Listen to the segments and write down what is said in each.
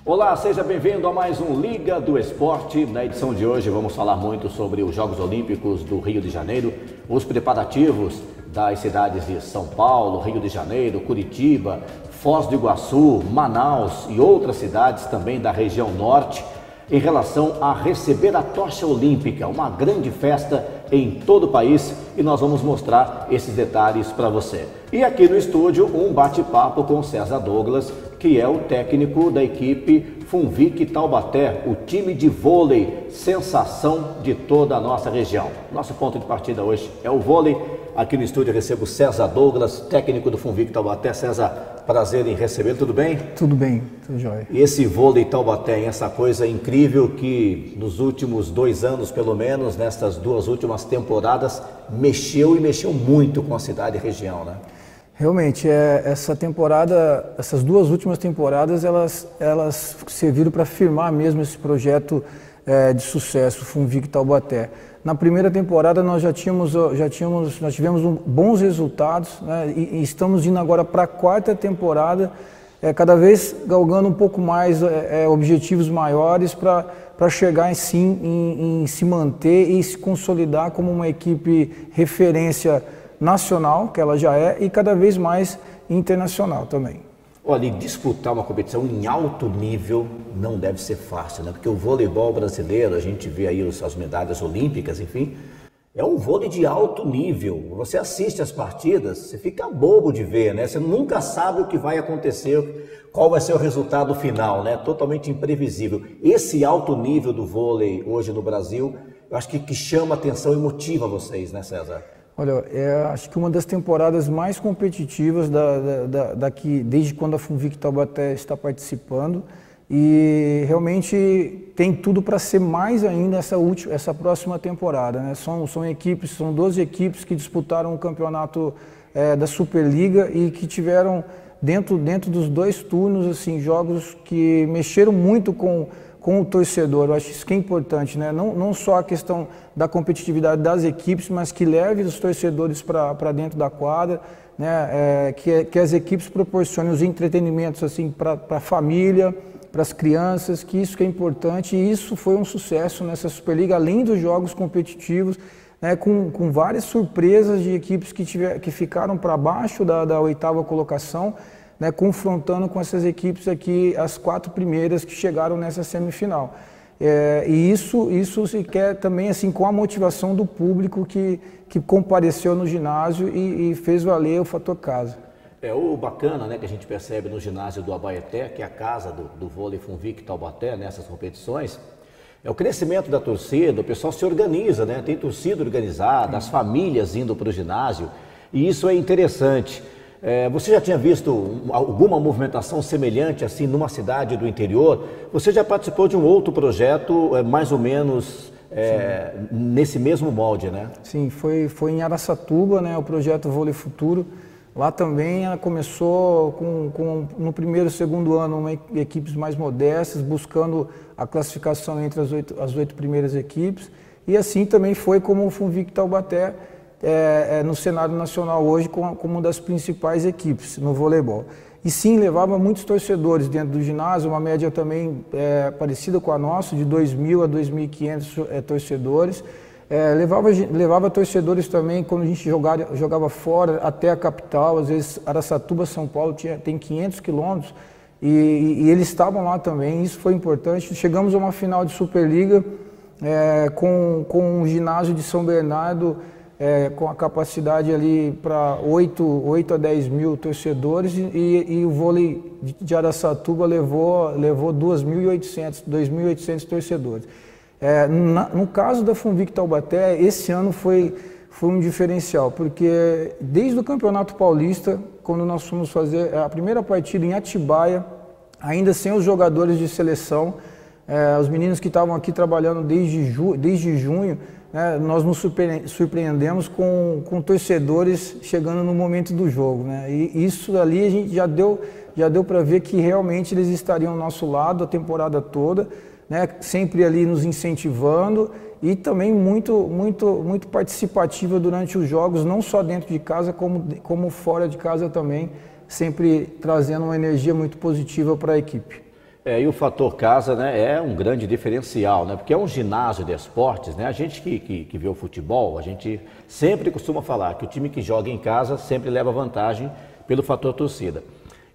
Olá, seja bem-vindo a mais um Liga do Esporte. Na edição de hoje vamos falar muito sobre os Jogos Olímpicos do Rio de Janeiro, os preparativos das cidades de São Paulo, Rio de Janeiro, Curitiba, Foz do Iguaçu, Manaus e outras cidades também da região norte, em relação a receber a tocha olímpica, uma grande festa em todo o país, e nós vamos mostrar esses detalhes para você. E aqui no estúdio, um bate-papo com César Douglas, que é o técnico da equipe Funvic Taubaté, o time de vôlei sensação de toda a nossa região. Nosso ponto de partida hoje é o vôlei. Aqui no estúdio eu recebo César Douglas, técnico do Funvic Taubaté. César, prazer em receber, tudo bem? Tudo bem, tudo jóia. E esse vôlei Taubaté, essa coisa incrível que nos últimos 2 anos, pelo menos, nestas 2 últimas temporadas, mexeu muito com a cidade e região, né? Realmente, essa temporada, essas 2 últimas temporadas, elas serviram para firmar mesmo esse projeto de sucesso, Funvic Taubaté. Na primeira temporada nós nós tivemos bons resultados, né, e estamos indo agora para a 4ª temporada, cada vez galgando um pouco mais objetivos maiores para chegar em se manter e se consolidar como uma equipe referência nacional, que ela já é, e cada vez mais internacional também. Olha, e disputar uma competição em alto nível não deve ser fácil, né? Porque o voleibol brasileiro, a gente vê aí as medalhas olímpicas, enfim, é um vôlei de alto nível. Você assiste as partidas, você fica bobo de ver, né? Você nunca sabe o que vai acontecer, qual vai ser o resultado final, né? Totalmente imprevisível. Esse alto nível do vôlei hoje no Brasil, eu acho que chama atenção e motiva vocês, né, César? Olha, acho que uma das temporadas mais competitivas daqui, desde quando a Funvic Taubaté está participando, e realmente tem tudo para ser mais ainda essa próxima temporada, né? São 12 equipes que disputaram o campeonato da Superliga e que tiveram dentro dos 2 turnos assim, jogos que mexeram muito com o torcedor. Eu acho isso que é importante, né? Não só a questão da competitividade das equipes, mas que leve os torcedores para dentro da quadra, né? Que as equipes proporcionem os entretenimentos assim, para a família, para as crianças, que isso que é importante, e isso foi um sucesso nessa Superliga, além dos jogos competitivos, né? Com várias surpresas de equipes que ficaram para baixo da 8ª colocação, né, confrontando com essas equipes aqui, as 4 primeiras que chegaram nessa semifinal. E isso se quer também assim, com a motivação do público que compareceu no ginásio e fez valer o fator casa. O bacana, né, que a gente percebe no ginásio do Abaeté, que é a casa do vôlei Funvic Taubaté, nessas competições, é o crescimento da torcida. O pessoal se organiza, né, tem torcida organizada, as famílias indo para o ginásio, e isso é interessante. Você já tinha visto alguma movimentação semelhante assim numa cidade do interior? Você já participou de um outro projeto mais ou menos nesse mesmo molde, né? Sim, foi em Araçatuba, né, o projeto Vôlei Futuro. Lá também ela começou no primeiro e segundo ano equipes mais modestas, buscando a classificação entre as 8 primeiras equipes. E assim também foi como o Funvic Taubaté, no cenário nacional hoje como uma das principais equipes no voleibol. E sim, levava muitos torcedores dentro do ginásio, uma média também parecida com a nossa, de 2.000 a 2.500 torcedores. Levava torcedores também quando a gente jogava fora, até a capital, às vezes Araçatuba, São Paulo tem 500 quilômetros, e eles estavam lá também, isso foi importante. Chegamos a uma final de Superliga com um ginásio de São Bernardo, com a capacidade ali para 8 a 10 mil torcedores, e o vôlei de Araçatuba levou 2.800 torcedores. No caso da Funvic Taubaté, esse ano foi um diferencial, porque desde o Campeonato Paulista, quando nós fomos fazer a primeira partida em Atibaia, ainda sem os jogadores de seleção, os meninos que estavam aqui trabalhando desde junho, né, nós nos surpreendemos com torcedores chegando no momento do jogo, né? E isso ali a gente já deu para ver que realmente eles estariam ao nosso lado a temporada toda, né, sempre ali nos incentivando, e também muito participativa durante os jogos, não só dentro de casa como fora de casa também, sempre trazendo uma energia muito positiva para a equipe. E o fator casa, né, é um grande diferencial, né, porque é um ginásio de esportes, né, a gente que vê o futebol, a gente sempre costuma falar que o time que joga em casa sempre leva vantagem pelo fator torcida.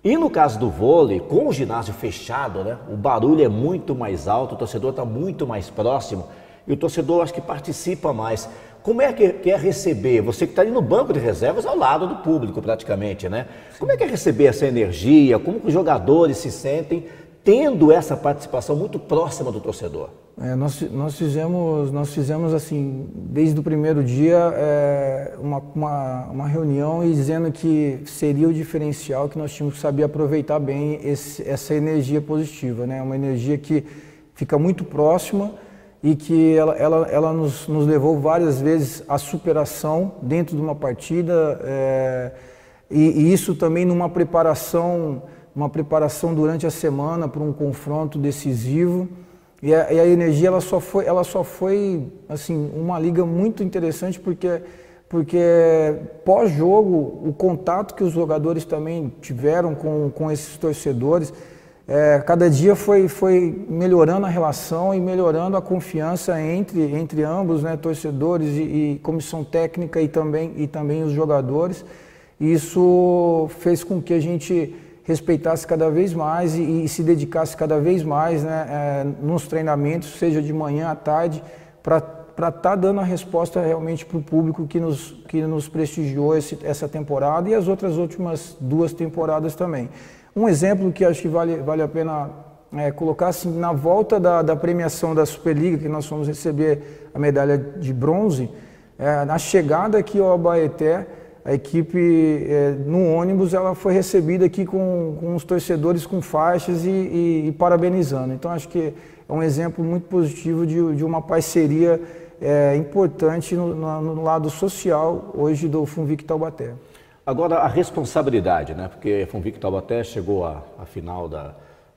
E no caso do vôlei, com o ginásio fechado, né, o barulho é muito mais alto, o torcedor está muito mais próximo e o torcedor acho que participa mais. Como é que é receber, você que está ali no banco de reservas ao lado do público praticamente, né? Como é que é receber essa energia, como os jogadores se sentem tendo essa participação muito próxima do torcedor? Nós fizemos assim, desde o primeiro dia, uma reunião e dizendo que seria o diferencial, que nós tínhamos que saber aproveitar bem essa energia positiva, né? Uma energia que fica muito próxima e que ela nos levou várias vezes à superação dentro de uma partida, e isso também numa preparação durante a semana para um confronto decisivo. E a energia ela só foi assim uma liga muito interessante porque pós-jogo o contato que os jogadores também tiveram com esses torcedores, cada dia foi melhorando a relação e melhorando a confiança entre ambos, né, torcedores e comissão técnica e também os jogadores. Isso fez com que a gente respeitasse cada vez mais e se dedicasse cada vez mais, né, nos treinamentos, seja de manhã à tarde, para estar dando a resposta realmente para o público que nos prestigiou essa temporada e as outras últimas 2 temporadas também. Um exemplo que acho que vale a pena colocar, assim, na volta da premiação da Superliga, que nós fomos receber a medalha de bronze, na chegada aqui ao Abaeté, a equipe no ônibus ela foi recebida aqui com os torcedores com faixas e parabenizando. Então acho que é um exemplo muito positivo de uma parceria importante no lado social hoje do Funvic Taubaté. Agora a responsabilidade, né? Porque Funvic Taubaté chegou à final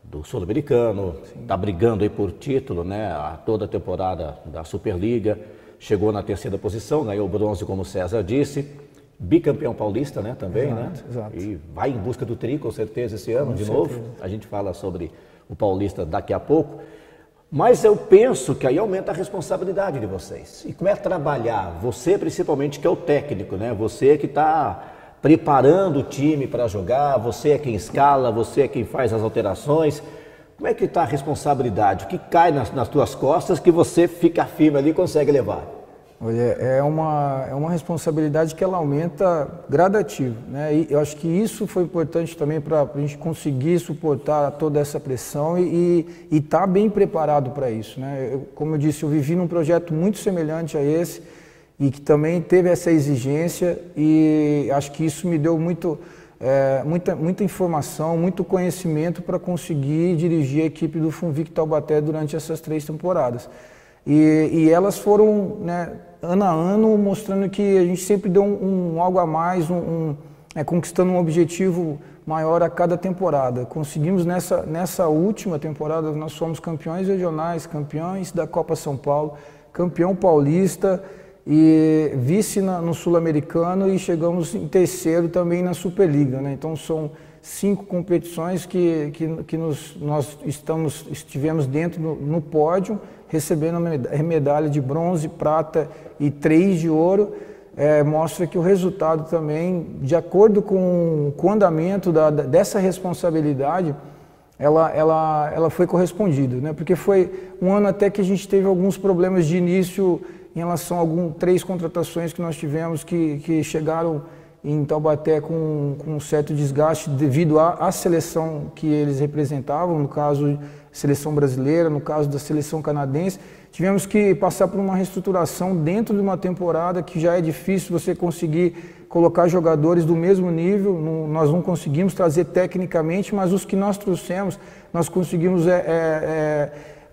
do Sul-Americano, está brigando aí por título, né? Toda a temporada da Superliga, chegou na 3ª posição, ganhou o bronze, como o César disse. Bicampeão paulista, né, também, exato, né? Exato. E vai em busca do tri, com certeza, esse ano, de novo. A gente fala sobre o paulista daqui a pouco. Mas eu penso que aí aumenta a responsabilidade de vocês. E como é trabalhar? Você, principalmente, que é o técnico, né? Você que está preparando o time para jogar, você é quem escala, você é quem faz as alterações. Como é que está a responsabilidade? O que cai nas tuas costas que você fica firme ali e consegue levar? Olha, é uma responsabilidade que ela aumenta gradativo, né? E eu acho que isso foi importante também para a gente conseguir suportar toda essa pressão e estar bem preparado para isso, né? Como eu disse, eu vivi num projeto muito semelhante a esse e que também teve essa exigência e acho que isso me deu muita informação, muito conhecimento para conseguir dirigir a equipe do Funvic Taubaté durante essas 3 temporadas. E elas foram, né, ano a ano, mostrando que a gente sempre deu algo a mais, conquistando um objetivo maior a cada temporada. Conseguimos nessa última temporada, nós fomos campeões regionais, campeões da Copa São Paulo, campeão paulista e vice no Sul-Americano e chegamos em 3º também na Superliga, né? Então são 5 competições que nós estivemos dentro no pódio, recebendo a medalha de bronze, prata e 3 de ouro. Mostra que o resultado também, de acordo com o andamento dessa responsabilidade, ela foi correspondida, né? Porque foi um ano até que a gente teve alguns problemas de início em relação a 3 contratações que nós tivemos que chegaram em Taubaté com um certo desgaste devido à seleção que eles representavam, no caso seleção brasileira, no caso da seleção canadense. Tivemos que passar por uma reestruturação dentro de uma temporada que já é difícil você conseguir colocar jogadores do mesmo nível. Nós não conseguimos trazer tecnicamente, mas os que nós trouxemos, nós conseguimos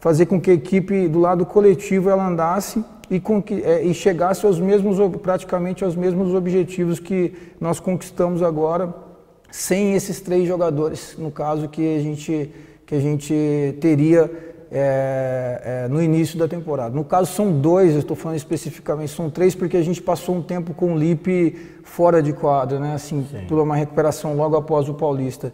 fazer com que a equipe do lado coletivo ela andasse e chegasse praticamente aos mesmos objetivos que nós conquistamos agora, sem esses 3 jogadores, no caso que a gente teria no início da temporada. No caso são 2, eu estou falando especificamente, são 3 porque a gente passou um tempo com o Lipe fora de quadra, né? Assim, por uma recuperação logo após o Paulista.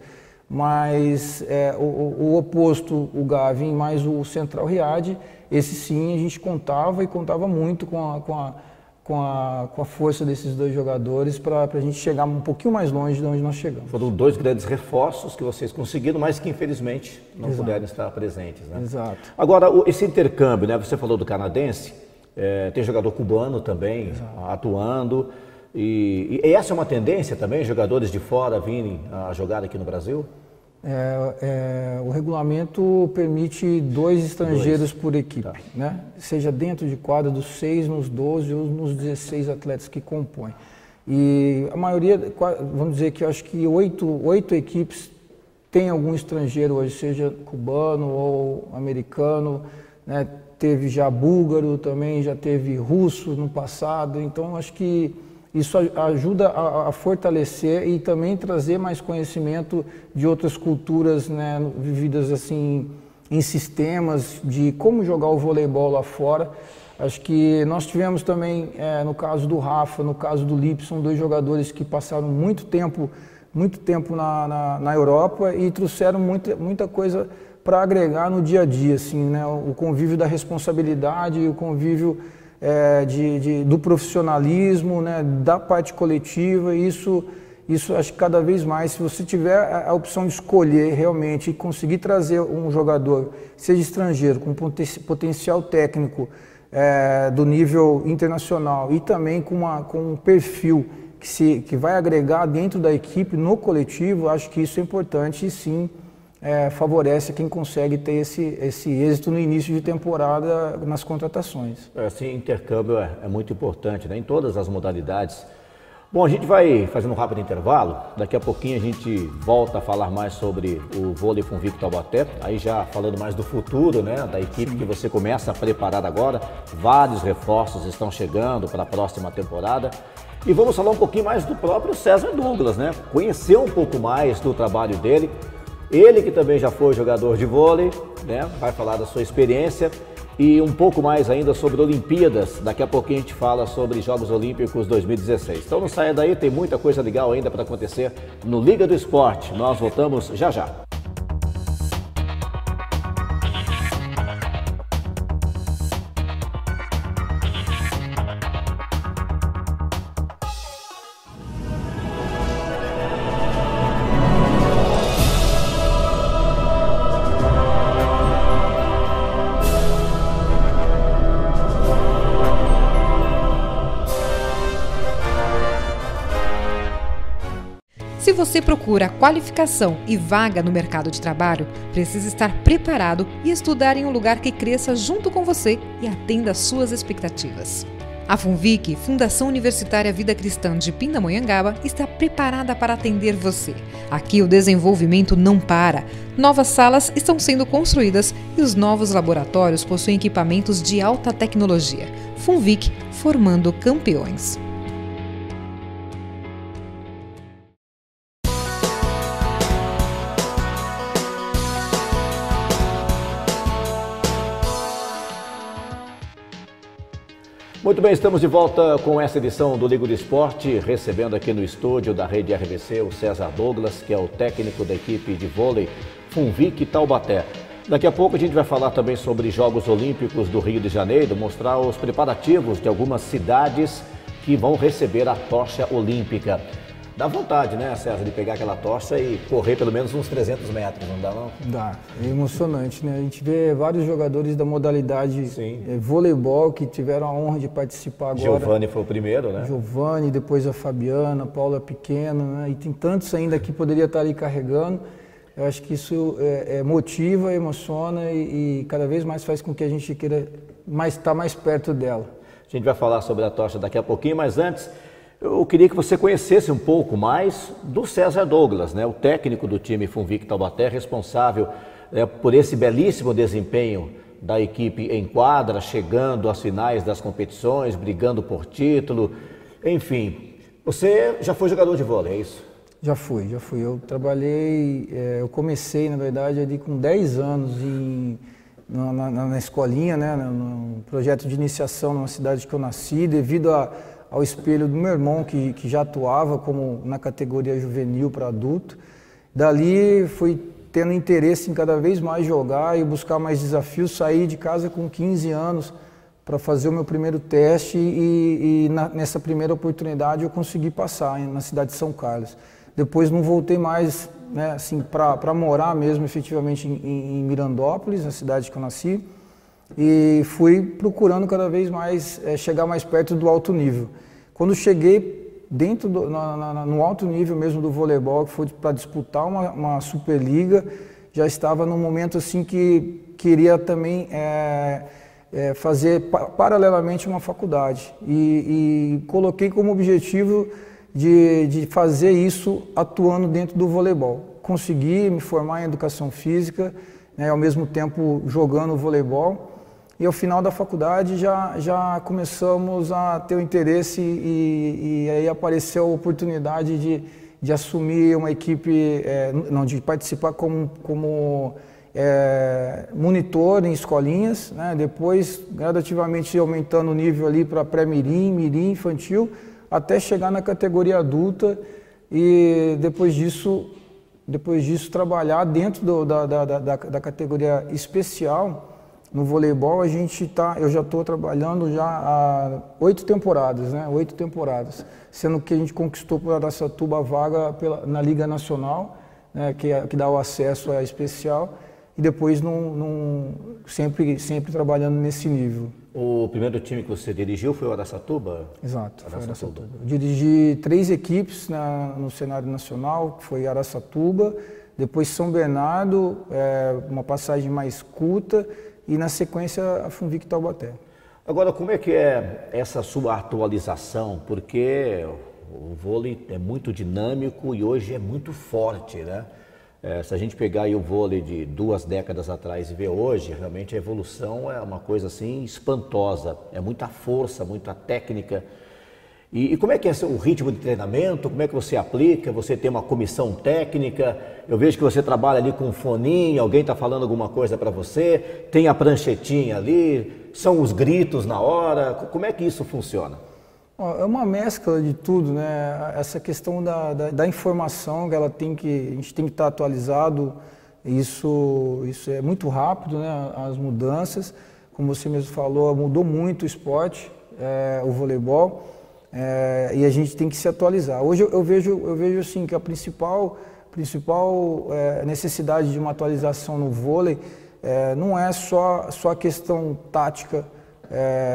mas o oposto, o Gavin, mais o central Riad, esse sim a gente contava e contava muito com a força desses dois jogadores para a gente chegar um pouquinho mais longe de onde nós chegamos. Foram dois grandes reforços que vocês conseguiram, mas que infelizmente não puderam estar presentes, né? Exato. Agora, esse intercâmbio, né? Você falou do canadense, tem jogador cubano também atuando, e essa é uma tendência também, jogadores de fora virem a jogar aqui no Brasil? O regulamento permite 2 estrangeiros por equipe, né? Seja dentro de quadra dos 6, nos 12 ou nos 16 atletas que compõem. E a maioria, vamos dizer que eu acho que 8 equipes tem algum estrangeiro hoje, seja cubano ou americano, né? Teve já búlgaro também, já teve russo no passado, então acho que isso ajuda a fortalecer e também trazer mais conhecimento de outras culturas, né, vividas assim em sistemas de como jogar o voleibol lá fora. Acho que nós tivemos também, no caso do Rafa, no caso do Lipe, são 2 jogadores que passaram muito tempo na Europa e trouxeram muita coisa para agregar no dia a dia, assim, né, o convívio da responsabilidade, o convívio do profissionalismo, né, da parte coletiva. Isso acho que cada vez mais, se você tiver a opção de escolher realmente e conseguir trazer um jogador, seja estrangeiro, com potencial técnico do nível internacional e também com um perfil que vai agregar dentro da equipe, no coletivo, acho que isso é importante e sim favorece quem consegue ter esse êxito no início de temporada nas contratações. Esse intercâmbio é muito importante, né, em todas as modalidades. Bom, a gente vai fazendo um rápido intervalo, daqui a pouquinho a gente volta a falar mais sobre o vôlei Funvic Taubaté, aí já falando mais do futuro, né, da equipe que você começa a preparar agora, vários reforços estão chegando para a próxima temporada. E vamos falar um pouquinho mais do próprio César Douglas, né, conhecer um pouco mais do trabalho dele. Ele que também já foi jogador de vôlei, né, vai falar da sua experiência e um pouco mais ainda sobre Olimpíadas. Daqui a pouquinho a gente fala sobre Jogos Olímpicos 2016. Então não saia daí, tem muita coisa legal ainda para acontecer no Liga do Esporte. Nós voltamos já já. Se você procura qualificação e vaga no mercado de trabalho, precisa estar preparado e estudar em um lugar que cresça junto com você e atenda às suas expectativas. A Funvic, Fundação Universitária Vida Cristã de Pindamonhangaba, está preparada para atender você. Aqui o desenvolvimento não para. Novas salas estão sendo construídas e os novos laboratórios possuem equipamentos de alta tecnologia. Funvic, formando campeões. Muito bem, estamos de volta com essa edição do Liga do Esporte, recebendo aqui no estúdio da Rede RBC o César Douglas, que é o técnico da equipe de vôlei Funvic Taubaté. Daqui a pouco a gente vai falar também sobre Jogos Olímpicos do Rio de Janeiro, mostrar os preparativos de algumas cidades que vão receber a tocha olímpica. Dá vontade, né, César, de pegar aquela tocha e correr pelo menos uns 300 metros, não dá não? Dá, é emocionante, né? A gente vê vários jogadores da modalidade voleibol que tiveram a honra de participar agora. Giovani foi o primeiro, né? Giovani, depois a Fabiana, a Paula Pequeno, né? E tem tantos ainda que poderia estar ali carregando. Eu acho que isso motiva, emociona e cada vez mais faz com que a gente queira estar mais perto dela. A gente vai falar sobre a tocha daqui a pouquinho, mas antes eu queria que você conhecesse um pouco mais do César Douglas, né? O técnico do time Funvic Taubaté, responsável por esse belíssimo desempenho da equipe em quadra, chegando às finais das competições, brigando por título, enfim. Você já foi jogador de vôlei, é isso? Já fui. Eu trabalhei, eu comecei, na verdade, ali com 10 anos na escolinha, né? No projeto de iniciação numa cidade que eu nasci, devido ao espelho do meu irmão, que já atuava na categoria juvenil para adulto. Dali fui tendo interesse em cada vez mais jogar e buscar mais desafios. Saí de casa com 15 anos para fazer o meu primeiro teste e nessa primeira oportunidade eu consegui passar na cidade de São Carlos. Depois não voltei mais, né, assim, para morar mesmo efetivamente em Mirandópolis, na cidade que eu nasci, e fui procurando cada vez mais chegar mais perto do alto nível. Quando cheguei dentro no alto nível mesmo do voleibol, que foi para disputar uma Superliga, já estava num momento assim que queria também fazer paralelamente uma faculdade e coloquei como objetivo de fazer isso atuando dentro do voleibol. Consegui me formar em educação física, né, ao mesmo tempo jogando voleibol. E ao final da faculdade já começamos a ter o interesse e aí apareceu a oportunidade de assumir uma equipe, de participar como monitor em escolinhas, né? Depois gradativamente aumentando o nível ali para pré-mirim, mirim, infantil, até chegar na categoria adulta e depois disso trabalhar dentro da categoria especial. No voleibol eu já estou trabalhando já há 8 temporadas, né? 8 temporadas, sendo que a gente conquistou por Araçatuba a vaga na Liga Nacional, né? que dá o acesso à especial, e depois sempre trabalhando nesse nível. O primeiro time que você dirigiu foi o Araçatuba? Exato, foi Araçatuba. Eu dirigi 3 equipes no cenário nacional, que foi Araçatuba, depois São Bernardo, uma passagem mais curta, e na sequência a Funvic Taubaté. Agora, como é que é essa sua atualização? Porque o vôlei é muito dinâmico e hoje é muito forte, né? Se a gente pegar aí o vôlei de 2 décadas atrás e ver hoje, realmente a evolução é uma coisa assim espantosa. É muita força, muita técnica. E como é que é o ritmo de treinamento? Como é que você aplica? Você tem uma comissão técnica? Eu vejo que você trabalha ali com um foninho, alguém está falando alguma coisa para você, tem a pranchetinha ali, são os gritos na hora. Como é que isso funciona? É uma mescla de tudo, né? Essa questão da informação que a gente tem que estar atualizado, isso é muito rápido, né? As mudanças, como você mesmo falou, mudou muito o esporte, o voleibol. E a gente tem que se atualizar. Hoje eu vejo assim que a principal necessidade de uma atualização no vôlei não é só a questão tática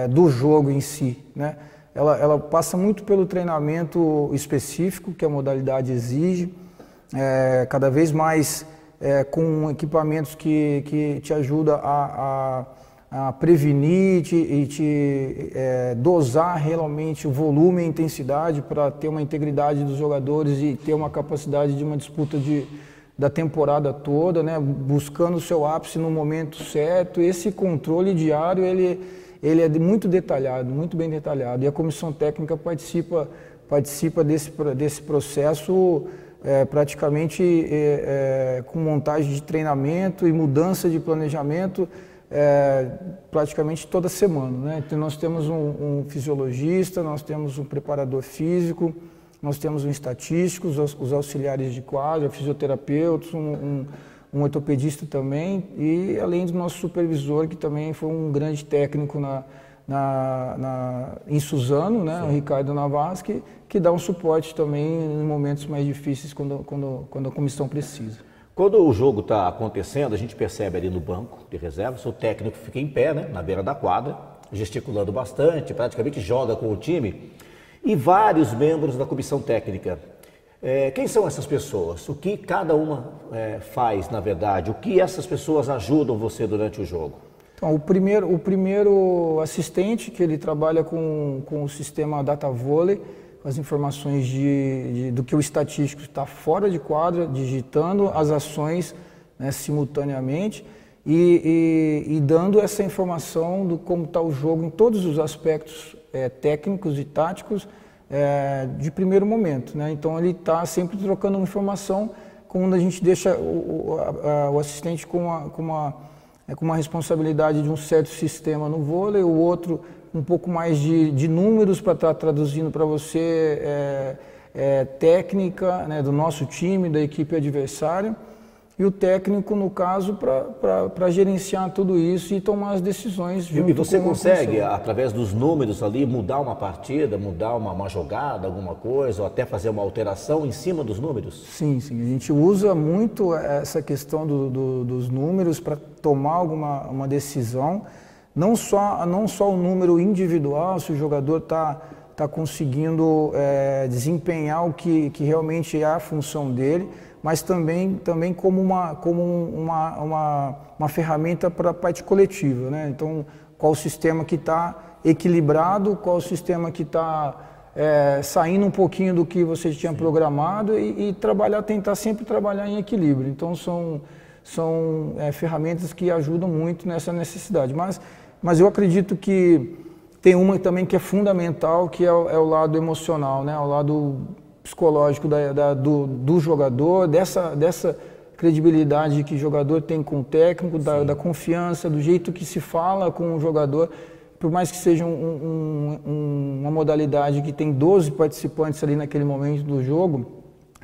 do jogo em si, né? Ela passa muito pelo treinamento específico que a modalidade exige, cada vez mais com equipamentos que te ajudam a prevenir e te dosar realmente o volume e a intensidade para ter uma integridade dos jogadores e ter uma capacidade de uma disputa da temporada toda, né? Buscando o seu ápice no momento certo. Esse controle diário ele é muito detalhado, muito bem detalhado, e a comissão técnica participa desse processo praticamente com montagem de treinamento e mudança de planejamento praticamente toda semana, né? Então nós temos um fisiologista, nós temos um preparador físico, nós temos um estatístico, os auxiliares de quadra, fisioterapeutas, um ortopedista também, e além do nosso supervisor, que também foi um grande técnico em Suzano, né? O Ricardo Navas, que dá um suporte também em momentos mais difíceis quando a comissão precisa. Quando o jogo está acontecendo, a gente percebe ali no banco de reservas, o técnico fica em pé, né, na beira da quadra, gesticulando bastante, praticamente joga com o time, e vários membros da comissão técnica. Quem são essas pessoas? O que cada uma faz, na verdade? O que essas pessoas ajudam você durante o jogo? Então, o primeiro assistente, que ele trabalha com o sistema Data Volley, com as informações do que o estatístico está fora de quadra, digitando as ações, né, simultaneamente e dando essa informação do como está o jogo em todos os aspectos técnicos e táticos de primeiro momento, né? Então ele está sempre trocando uma informação, quando a gente deixa o assistente com uma responsabilidade de um certo sistema no vôlei, o outro um pouco mais de números para estar traduzindo para você técnica, né, do nosso time, da equipe adversária, e o técnico, no caso, para gerenciar tudo isso e tomar as decisões junto. E você com consegue, através dos números ali, mudar uma partida, mudar uma jogada, alguma coisa, ou até fazer uma alteração em cima dos números? Sim, sim. A gente usa muito essa questão dos números para tomar uma decisão. Não só o número individual, se o jogador está conseguindo desempenhar o que realmente é a função dele, mas também como uma ferramenta para a parte coletiva, né? Então, qual o sistema que está equilibrado, qual o sistema que está saindo um pouquinho do que você tinha programado e tentar sempre trabalhar em equilíbrio. Então, são ferramentas que ajudam muito nessa necessidade. Mas eu acredito que tem uma também que é fundamental, que é o lado emocional, né? O lado psicológico do jogador, dessa credibilidade que o jogador tem com o técnico, da confiança, do jeito que se fala com o jogador. Por mais que seja uma modalidade que tem 12 participantes ali naquele momento do jogo,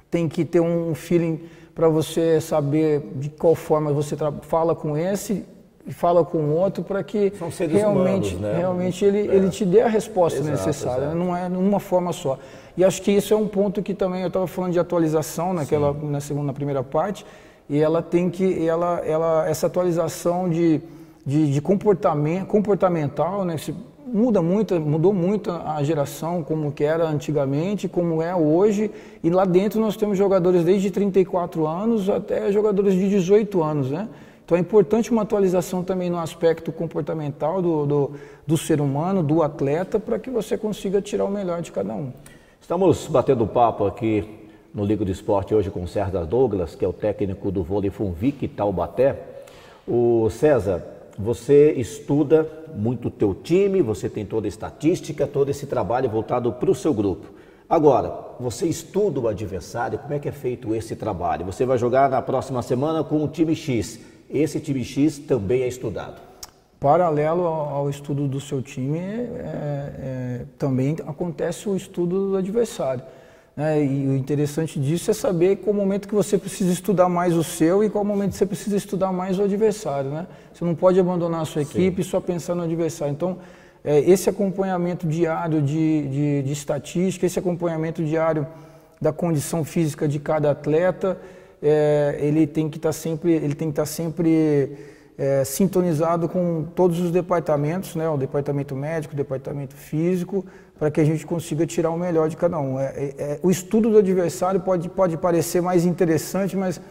tem que ter um feeling para você saber de qual forma você fala com esse e fala com o outro, para que realmente ele te dê a resposta necessária, não é numa forma só. E acho que isso é um ponto que também eu estava falando de atualização na primeira parte, e ela tem que essa atualização de comportamental, né? Mudou muito a geração, como que era antigamente, como é hoje, e lá dentro nós temos jogadores desde 34 anos até jogadores de 18 anos, né? Então é importante uma atualização também no aspecto comportamental do ser humano, do atleta, para que você consiga tirar o melhor de cada um. Estamos batendo papo aqui no Liga do Esporte hoje com o César Douglas, que é o técnico do vôlei Funvic Taubaté. O César, você estuda muito o teu time, você tem toda a estatística, todo esse trabalho voltado para o seu grupo. Agora, você estuda o adversário, como é que é feito esse trabalho? Você vai jogar na próxima semana com o time X. Esse time X também é estudado? Paralelo ao estudo do seu time, também acontece o estudo do adversário, né? E o interessante disso é saber qual momento que você precisa estudar mais o seu e qual momento você precisa estudar mais o adversário, né? Você não pode abandonar a sua equipe e só pensar no adversário. Então, esse acompanhamento diário de estatística, esse acompanhamento diário da condição física de cada atleta, ele tem que estar sempre sintonizado com todos os departamentos, né? O departamento médico, o departamento físico, para que a gente consiga tirar o melhor de cada um. O estudo do adversário pode parecer mais interessante, mas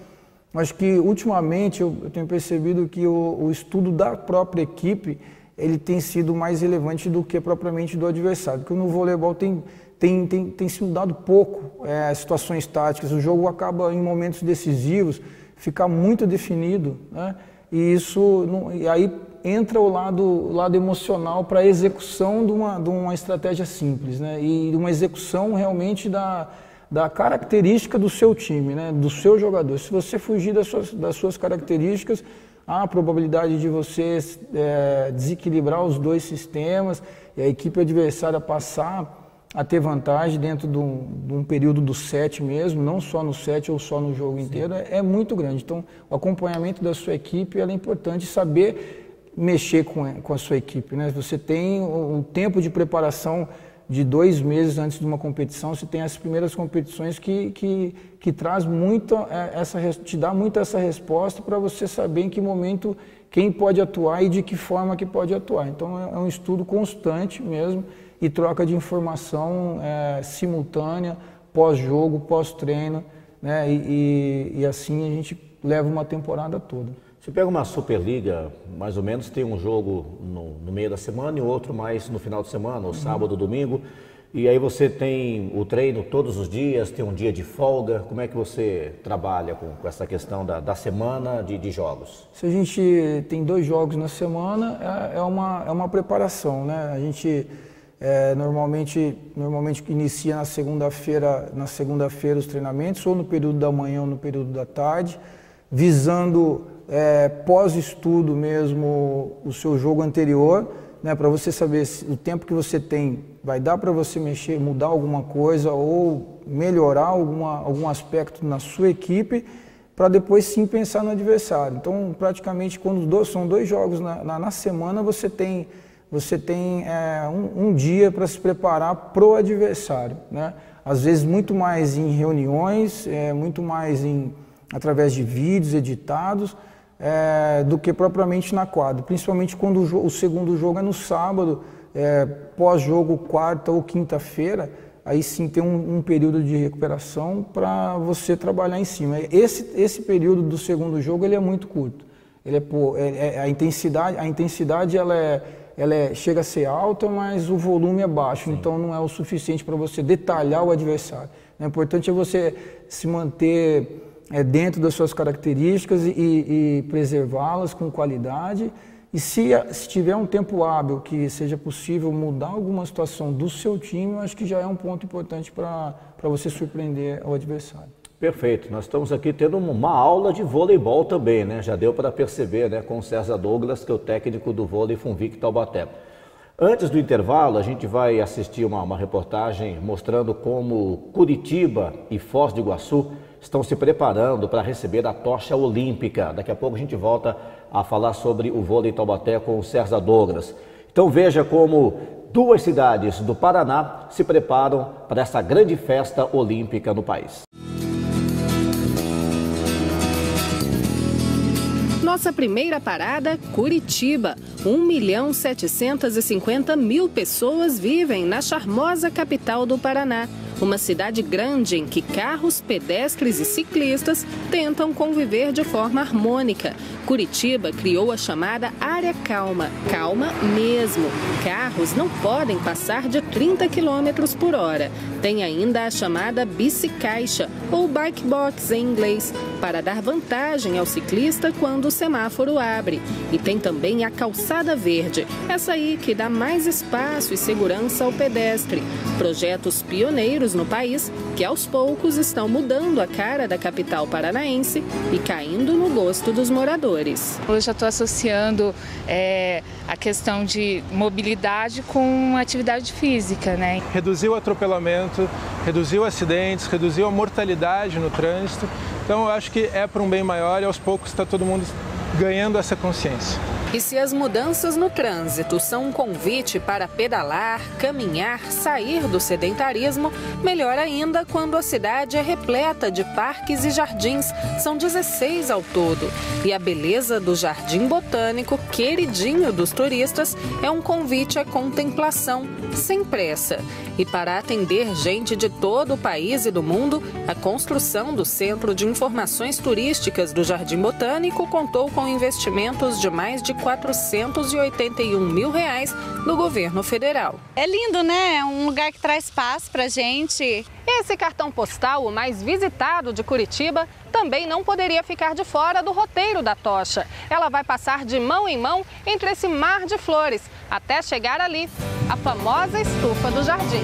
acho que ultimamente eu tenho percebido que o estudo da própria equipe ele tem sido mais relevante do que propriamente do adversário, porque no voleibol tem se mudado pouco situações táticas, o jogo acaba em momentos decisivos, ficar muito definido, né? E aí entra o lado emocional para a execução de uma estratégia simples, né? E uma execução realmente da característica do seu time, né? Do seu jogador. Se você fugir das suas características, há a probabilidade de você desequilibrar os dois sistemas e a equipe adversária passar a ter vantagem dentro de um período do set mesmo, não só no set ou só no jogo inteiro, é muito grande. Então, o acompanhamento da sua equipe é importante, saber mexer com a sua equipe, né? Você tem um tempo de preparação de 2 meses antes de uma competição, você tem as primeiras competições que traz muito te dá muito essa resposta para você saber em que momento quem pode atuar e de que forma que pode atuar. Então, é um estudo constante mesmo, e troca de informação simultânea, pós-jogo, pós-treino, né? E assim a gente leva uma temporada toda. Você pega uma Superliga, mais ou menos, tem um jogo no meio da semana e outro mais no final de semana, ou sábado, domingo, e aí você tem o treino todos os dias, tem um dia de folga. Como é que você trabalha com essa questão da semana de jogos? Se a gente tem 2 jogos na semana, é uma preparação, né? A gente normalmente inicia na segunda-feira os treinamentos, ou no período da manhã ou no período da tarde, visando pós-estudo mesmo o seu jogo anterior, né, para você saber se o tempo que você tem vai dar para você mexer, mudar alguma coisa ou melhorar algum aspecto na sua equipe, para depois sim pensar no adversário. Então, praticamente, quando são 2 jogos na semana, você tem um dia para se preparar para o adversário, né? Às vezes muito mais em reuniões, muito mais através de vídeos editados, do que propriamente na quadra, principalmente quando o segundo jogo é no sábado, pós-jogo quarta ou quinta-feira, aí sim tem um período de recuperação para você trabalhar em cima. Esse período do segundo jogo ele é muito curto, a intensidade ela chega a ser alta, mas o volume é baixo, então não é o suficiente para você detalhar o adversário. O importante é você se manter dentro das suas características e preservá-las com qualidade. E se tiver um tempo hábil que seja possível mudar alguma situação do seu time, eu acho que já é um ponto importante para você surpreender o adversário. Perfeito. Nós estamos aqui tendo uma aula de voleibol também, né? Já deu para perceber, né, com o César Douglas, que é o técnico do vôlei Funvic Taubaté. Antes do intervalo, a gente vai assistir uma reportagem mostrando como Curitiba e Foz do Iguaçu estão se preparando para receber a tocha olímpica. Daqui a pouco a gente volta a falar sobre o vôlei Taubaté com o César Douglas. Então veja como 2 cidades do Paraná se preparam para essa grande festa olímpica no país. Nossa primeira parada, Curitiba. 1.750.000 pessoas vivem na charmosa capital do Paraná. Uma cidade grande em que carros, pedestres e ciclistas tentam conviver de forma harmônica. Curitiba criou a chamada Área Calma. Calma mesmo. Carros não podem passar de 30 km por hora. Tem ainda a chamada bicicaixa, ou bike box em inglês, para dar vantagem ao ciclista quando o semáforo abre. E tem também a calçada verde, essa aí que dá mais espaço e segurança ao pedestre. Projetos pioneiros no país que aos poucos estão mudando a cara da capital paranaense e caindo no gosto dos moradores. Eu já estou associando a questão de mobilidade com atividade física, né? Reduziu o atropelamento, reduziu acidentes, reduziu a mortalidade no trânsito. Então eu acho que é para um bem maior e aos poucos está todo mundo ganhando essa consciência. E se as mudanças no trânsito são um convite para pedalar, caminhar, sair do sedentarismo, melhor ainda quando a cidade é repleta de parques e jardins. São 16 ao todo. E a beleza do Jardim Botânico, queridinho dos turistas, é um convite à contemplação, sem pressa. E para atender gente de todo o país e do mundo, a construção do Centro de Informações Turísticas do Jardim Botânico contou com investimentos de mais de R$481 mil do governo federal. É lindo, né? É um lugar que traz paz pra gente. Esse cartão postal, o mais visitado de Curitiba, também não poderia ficar de fora do roteiro da tocha. Ela vai passar de mão em mão entre esse mar de flores, até chegar ali, a famosa estufa do jardim.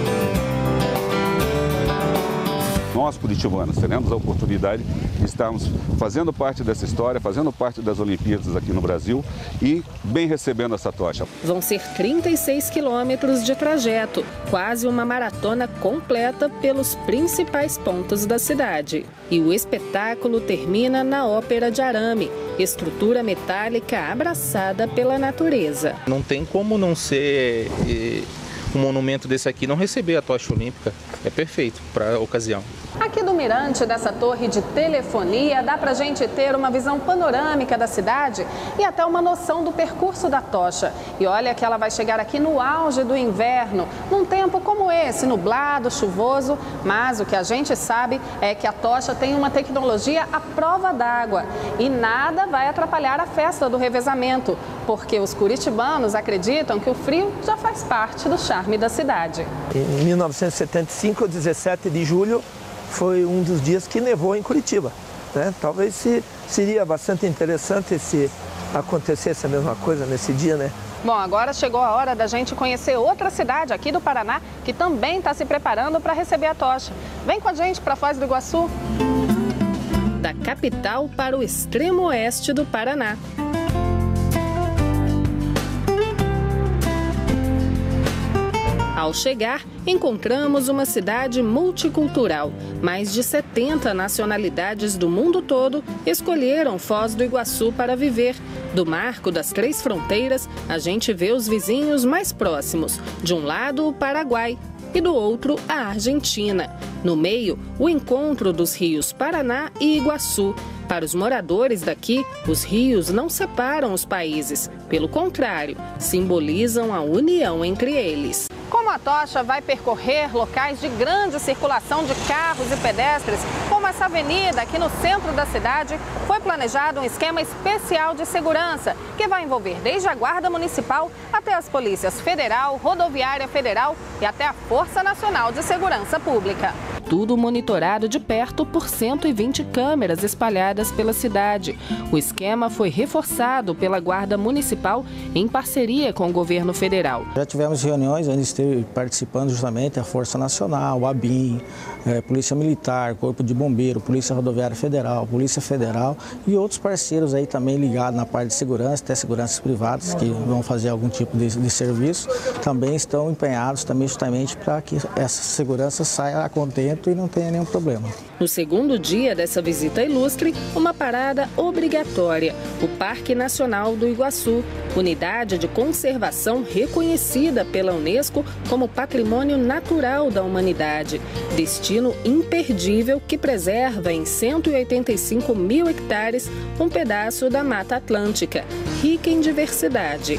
Nós, curitibanos, teremos a oportunidade de estarmos fazendo parte dessa história, fazendo parte das Olimpíadas aqui no Brasil e bem recebendo essa tocha. Vão ser 36 quilômetros de trajeto, quase uma maratona completa pelos principais pontos da cidade. E o espetáculo termina na Ópera de Arame, estrutura metálica abraçada pela natureza. Não tem como não ser um monumento desse aqui, não receber a tocha olímpica. É perfeito para a ocasião. Aqui do mirante dessa torre de telefonia, dá pra gente ter uma visão panorâmica da cidade e até uma noção do percurso da tocha. E olha que ela vai chegar aqui no auge do inverno, num tempo como esse, nublado, chuvoso, mas o que a gente sabe é que a tocha tem uma tecnologia à prova d'água e nada vai atrapalhar a festa do revezamento, porque os curitibanos acreditam que o frio já faz parte do charme da cidade. Em 1975, 17 de julho, foi um dos dias que nevou em Curitiba, né? Talvez seria bastante interessante se acontecesse a mesma coisa nesse dia, né? Bom, agora chegou a hora da gente conhecer outra cidade aqui do Paraná que também está se preparando para receber a tocha. Vem com a gente para Foz do Iguaçu. Da capital para o extremo oeste do Paraná. Ao chegar, encontramos uma cidade multicultural. Mais de 70 nacionalidades do mundo todo escolheram Foz do Iguaçu para viver. Do Marco das Três Fronteiras, a gente vê os vizinhos mais próximos. De um lado, o Paraguai e do outro, a Argentina. No meio, o encontro dos rios Paraná e Iguaçu. Para os moradores daqui, os rios não separam os países. Pelo contrário, simbolizam a união entre eles. Como a tocha vai percorrer locais de grande circulação de carros e pedestres, como essa avenida aqui no centro da cidade, foi planejado um esquema especial de segurança, que vai envolver desde a Guarda Municipal até as polícias Federal, Rodoviária Federal e até a Força Nacional de Segurança Pública. Tudo monitorado de perto por 120 câmeras espalhadas pela cidade. O esquema foi reforçado pela Guarda Municipal em parceria com o governo federal. Já tivemos reuniões onde esteve participando justamente a Força Nacional, a ABIN, Polícia Militar, Corpo de Bombeiro, Polícia Rodoviária Federal, Polícia Federal e outros parceiros aí também ligados na parte de segurança, até seguranças privadas que vão fazer algum tipo de serviço, também estão empenhados também justamente para que essa segurança saia a contento e não tenha nenhum problema. No segundo dia dessa visita ilustre, uma parada obrigatória, o Parque Nacional do Iguaçu, unidade de conservação reconhecida pela Unesco como Patrimônio Natural da Humanidade, destino imperdível que preserva em 185 mil hectares um pedaço da Mata Atlântica, rica em diversidade.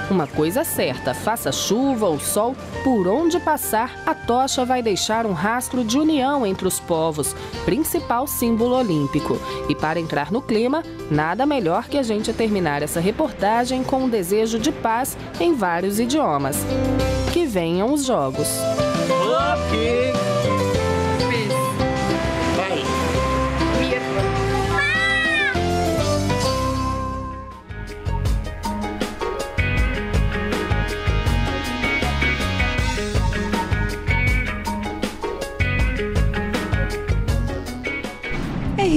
Uma coisa certa, faça chuva ou sol, por onde passar, a tocha vai deixar um rastro de união entre os povos, principal símbolo olímpico. E para entrar no clima, nada melhor que a gente terminar essa reportagem com um desejo de paz em vários idiomas. Que venham os Jogos. Ok.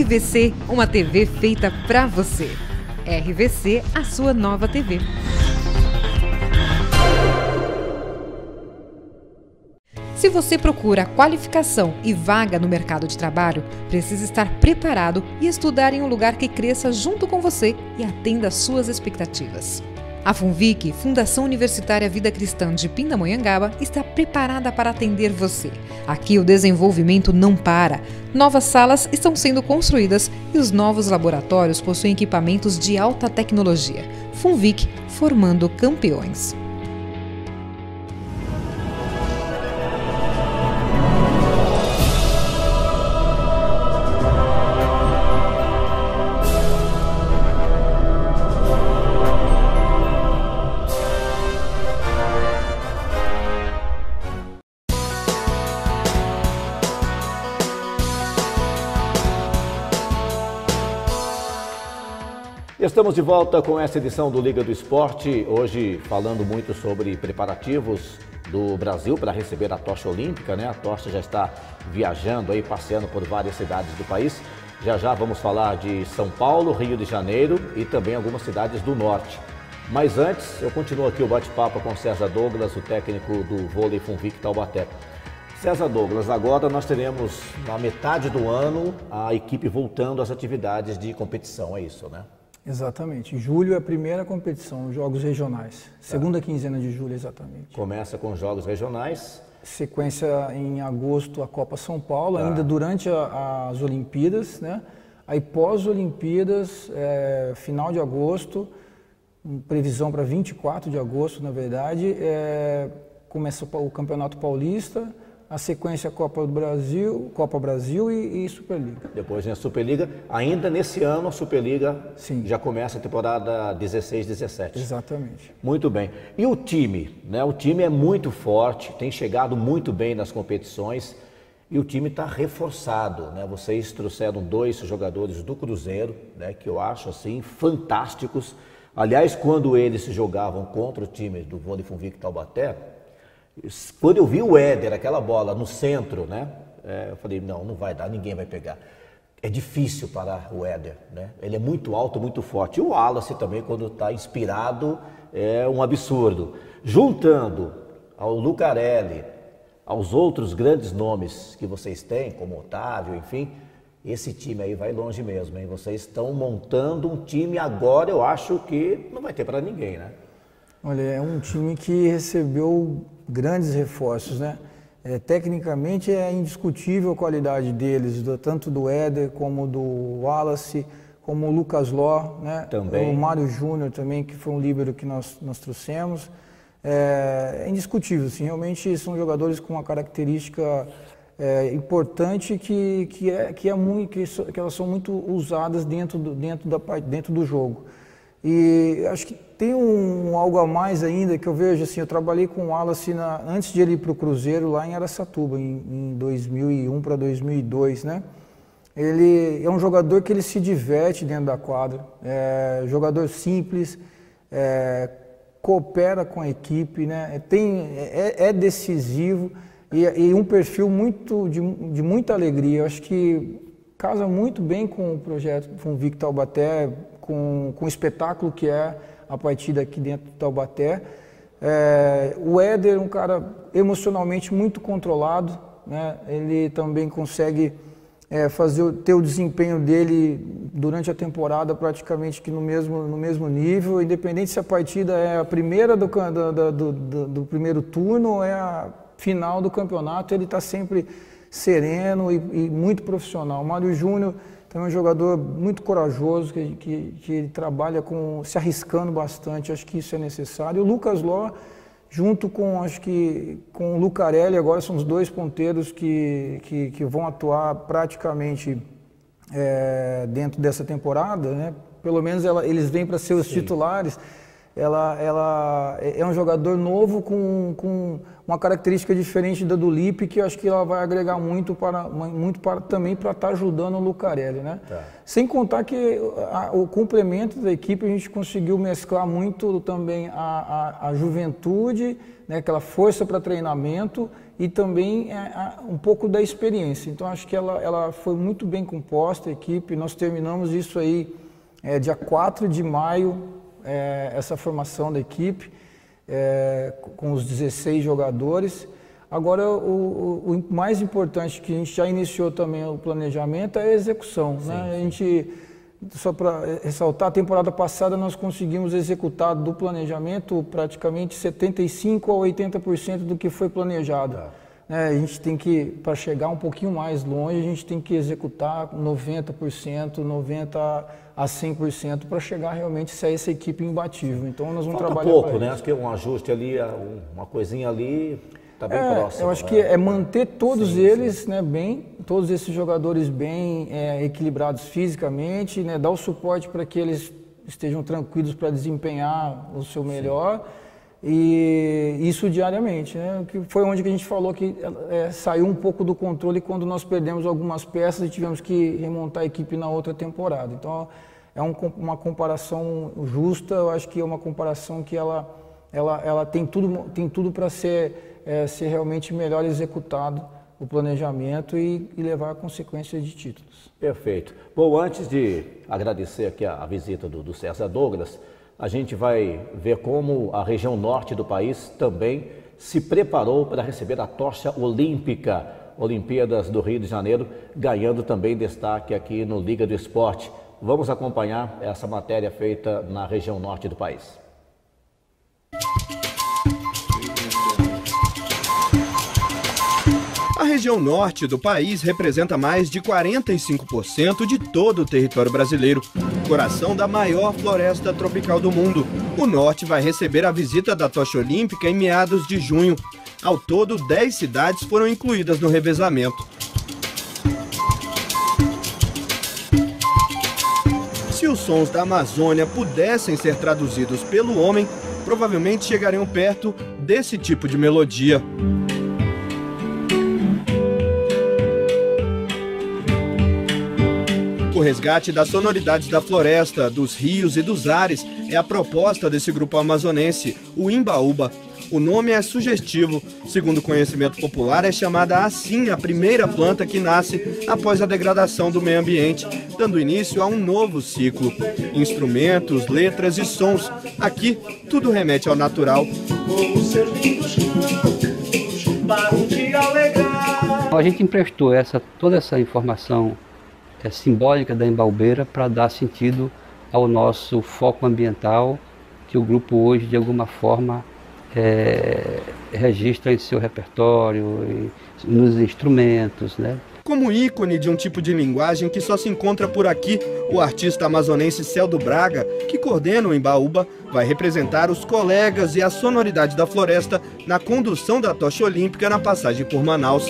RVC, uma TV feita pra você. RVC, a sua nova TV. Se você procura qualificação e vaga no mercado de trabalho, precisa estar preparado e estudar em um lugar que cresça junto com você e atenda às suas expectativas. A FUNVIC, Fundação Universitária Vida Cristã de Pindamonhangaba, está preparada para atender você. Aqui o desenvolvimento não para. Novas salas estão sendo construídas e os novos laboratórios possuem equipamentos de alta tecnologia. FUNVIC, formando campeões. Estamos de volta com essa edição do Liga do Esporte, hoje falando muito sobre preparativos do Brasil para receber a tocha olímpica, né? A tocha já está viajando aí, passeando por várias cidades do país. Já já vamos falar de São Paulo, Rio de Janeiro e também algumas cidades do norte. Mas antes, eu continuo aqui o bate-papo com César Douglas, o técnico do vôlei FUNVIC Taubaté. César Douglas, agora nós teremos na metade do ano a equipe voltando às atividades de competição, é isso, né? Exatamente. Julho é a primeira competição, os Jogos Regionais. Segunda quinzena de julho, exatamente. Começa com os Jogos Regionais. Sequência em agosto a Copa São Paulo, ainda durante as Olimpíadas, né? Aí pós-Olimpíadas, final de agosto, previsão para 24 de agosto, na verdade, começa o Campeonato Paulista, a sequência Copa Brasil e Superliga. Depois vem a Superliga. Ainda nesse ano a Superliga já começa a temporada 16-17. Exatamente. Muito bem. E o time, né? O time é muito forte, tem chegado muito bem nas competições e o time está reforçado, né? Vocês trouxeram 2 jogadores do Cruzeiro, né? Que eu acho assim fantásticos. Aliás, quando eles jogavam contra o time do vôlei FUNVIC Taubaté, quando eu vi o Éder, aquela bola no centro, né? Eu falei, não vai dar, ninguém vai pegar. é difícil parar o Éder, né? Ele é muito alto, muito forte. E o Wallace também, quando está inspirado, é um absurdo. Juntando ao Lucarelli, aos outros grandes nomes que vocês têm, como Otávio, enfim, esse time aí vai longe mesmo, hein? Vocês estão montando um time agora, eu acho que não vai ter para ninguém, né? Olha, é um time que recebeu grandes reforços, né? Tecnicamente é indiscutível a qualidade deles, tanto do Éder como do Wallace, como o Lucas Ló, né? Também. O Mário Júnior também, que foi um líbero que nós trouxemos. É indiscutível, assim, realmente são jogadores com uma característica importante que elas são muito usadas dentro do jogo. E acho que tem algo a mais ainda que eu vejo, assim, eu trabalhei com o Wallace antes de ele ir para o Cruzeiro lá em Araçatuba, em 2001 para 2002, né? Ele é um jogador que ele se diverte dentro da quadra, jogador simples, coopera com a equipe, né? É decisivo e um perfil de muita alegria. Eu acho que casa muito bem com o projeto, com o Vic Taubaté, com o espetáculo que é a partida aqui dentro do Taubaté. O Éder é um cara emocionalmente muito controlado, né? Ele também consegue ter o desempenho dele durante a temporada praticamente que no mesmo nível, independente se a partida é a primeira do primeiro turno ou é a final do campeonato, ele está sempre sereno e muito profissional. O Mário Júnior também é um jogador muito corajoso, que trabalha se arriscando bastante, acho que isso é necessário. O Lucas Ló, junto com o Lucarelli, agora são os dois ponteiros que vão atuar praticamente dentro dessa temporada, né? Pelo menos eles vêm para ser os titulares. Ela é um jogador novo com uma característica diferente da do Lipe, que eu acho que ela vai agregar muito também para estar ajudando o Lucarelli, né? Tá. Sem contar que o complemento da equipe a gente conseguiu mesclar muito também a juventude, né, aquela força para treinamento e também um pouco da experiência. Então acho que ela foi muito bem composta, a equipe. Nós terminamos isso aí dia 4 de maio, essa formação da equipe, com os 16 jogadores. Agora, o mais importante, que a gente já iniciou também o planejamento, é a execução. Sim, né? A gente, só para ressaltar, a temporada passada nós conseguimos executar do planejamento praticamente 75% a 80% do que foi planejado. A gente tem que, para chegar um pouquinho mais longe, a gente tem que executar 90%, 90% a 100% para chegar realmente a ser essa equipe imbatível. Então nós vamos trabalhar pouco, né? Acho que um ajuste ali, uma coisinha ali, está bem próximo. Eu acho que é manter todos eles, né, bem, todos esses jogadores bem equilibrados fisicamente, né, dar o suporte para que eles estejam tranquilos para desempenhar o seu melhor. Sim. E isso diariamente, né? Que foi onde que a gente falou que saiu um pouco do controle quando nós perdemos algumas peças e tivemos que remontar a equipe na outra temporada. Então é uma comparação justa, eu acho que é uma comparação que ela tem tudo para ser realmente melhor executado o planejamento e levar a consequência de títulos. Perfeito. Bom, antes de agradecer aqui a visita do César Douglas, a gente vai ver como a região norte do país também se preparou para receber a tocha olímpica, Olimpíadas do Rio de Janeiro, ganhando também destaque aqui no Liga do Esporte. Vamos acompanhar essa matéria feita na região norte do país. A região norte do país representa mais de 45% de todo o território brasileiro, coração da maior floresta tropical do mundo. O norte vai receber a visita da tocha olímpica em meados de junho. Ao todo, 10 cidades foram incluídas no revezamento. Se os sons da Amazônia pudessem ser traduzidos pelo homem, provavelmente chegariam perto desse tipo de melodia. O resgate das sonoridades da floresta, dos rios e dos ares é a proposta desse grupo amazonense, o Imbaúba. O nome é sugestivo. Segundo o conhecimento popular, é chamada assim a primeira planta que nasce após a degradação do meio ambiente, dando início a um novo ciclo. Instrumentos, letras e sons. Aqui, tudo remete ao natural. A gente emprestou toda essa informação simbólica da Embaúbeira para dar sentido ao nosso foco ambiental, que o grupo hoje, de alguma forma, registra em seu repertório, nos instrumentos, né? Como ícone de um tipo de linguagem que só se encontra por aqui, o artista amazonense Celdo Braga, que coordena o Embaúba, vai representar os colegas e a sonoridade da floresta na condução da tocha olímpica na passagem por Manaus.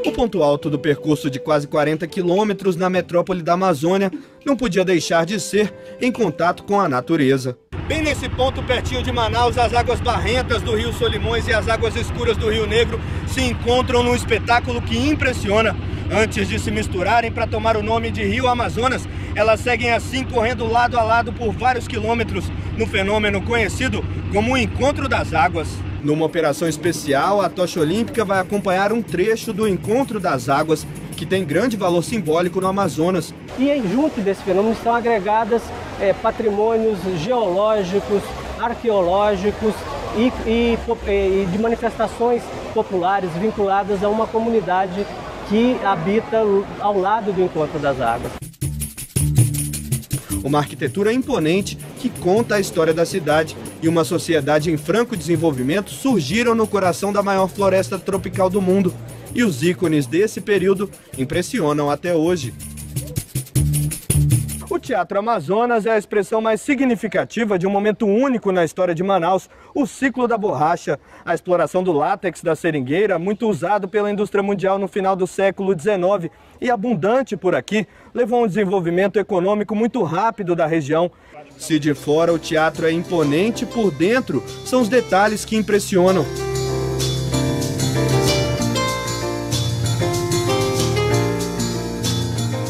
O ponto alto do percurso de quase 40 quilômetros na metrópole da Amazônia não podia deixar de ser em contato com a natureza. Bem nesse ponto, pertinho de Manaus, as águas barrentas do Rio Solimões e as águas escuras do Rio Negro se encontram num espetáculo que impressiona. Antes de se misturarem para tomar o nome de Rio Amazonas, elas seguem assim correndo lado a lado por vários quilômetros, no fenômeno conhecido como o Encontro das Águas. Numa operação especial, a tocha olímpica vai acompanhar um trecho do Encontro das Águas, que tem grande valor simbólico no Amazonas. E junto desse fenômeno estão agregadas patrimônios geológicos, arqueológicos e de manifestações populares vinculadas a uma comunidade que habita ao lado do Encontro das Águas. Uma arquitetura imponente que conta a história da cidade e uma sociedade em franco desenvolvimento surgiram no coração da maior floresta tropical do mundo. E os ícones desse período impressionam até hoje. O Teatro Amazonas é a expressão mais significativa de um momento único na história de Manaus, o ciclo da borracha. A exploração do látex da seringueira, muito usado pela indústria mundial no final do século XIX e abundante por aqui, levou a um desenvolvimento econômico muito rápido da região. Se de fora o teatro é imponente, por dentro são os detalhes que impressionam.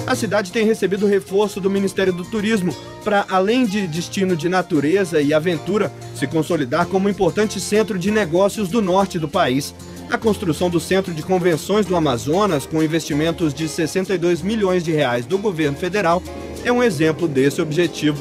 A cidade tem recebido reforço do Ministério do Turismo para, além de destino de natureza e aventura, se consolidar como um importante centro de negócios do norte do país. A construção do Centro de Convenções do Amazonas, com investimentos de 62 milhões de reais do governo federal, é um exemplo desse objetivo.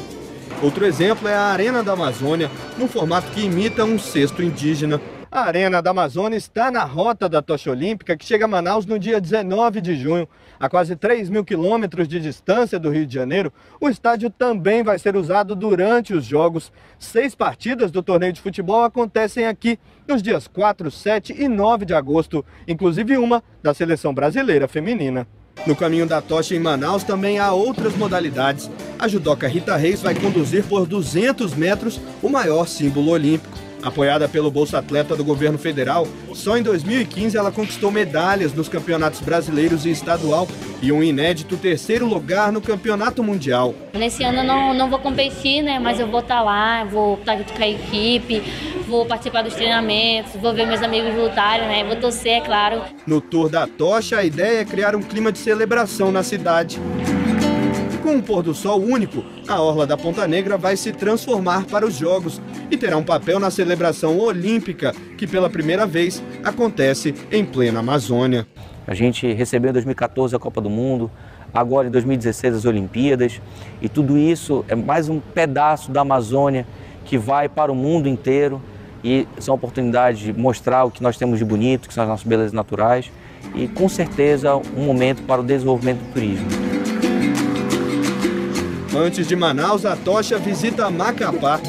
Outro exemplo é a Arena da Amazônia, num formato que imita um cesto indígena. A Arena da Amazônia está na rota da tocha olímpica, que chega a Manaus no dia 19 de junho. A quase 3.000 quilômetros de distância do Rio de Janeiro, o estádio também vai ser usado durante os Jogos. 6 partidas do torneio de futebol acontecem aqui nos dias 4, 7 e 9 de agosto, inclusive uma da seleção brasileira feminina. No caminho da tocha em Manaus também há outras modalidades. A judoca Rita Reis vai conduzir por 200 metros o maior símbolo olímpico. Apoiada pelo Bolsa Atleta do governo federal, só em 2015 ela conquistou medalhas nos campeonatos brasileiros e estadual e um inédito 3º lugar no campeonato mundial. Nesse ano eu não vou competir, né? Mas eu vou estar lá, vou estar com a equipe, vou participar dos treinamentos, vou ver meus amigos lutarem, né? Vou torcer, é claro. No Tour da Tocha, a ideia é criar um clima de celebração na cidade. Com um pôr do sol único, a orla da Ponta Negra vai se transformar para os Jogos e terá um papel na celebração olímpica, que pela primeira vez acontece em plena Amazônia. A gente recebeu em 2014 a Copa do Mundo, agora em 2016 as Olimpíadas, e tudo isso é mais um pedaço da Amazônia que vai para o mundo inteiro e são oportunidades de mostrar o que nós temos de bonito, que são as nossas belezas naturais, e com certeza um momento para o desenvolvimento do turismo. Antes de Manaus, a tocha visita Macapá.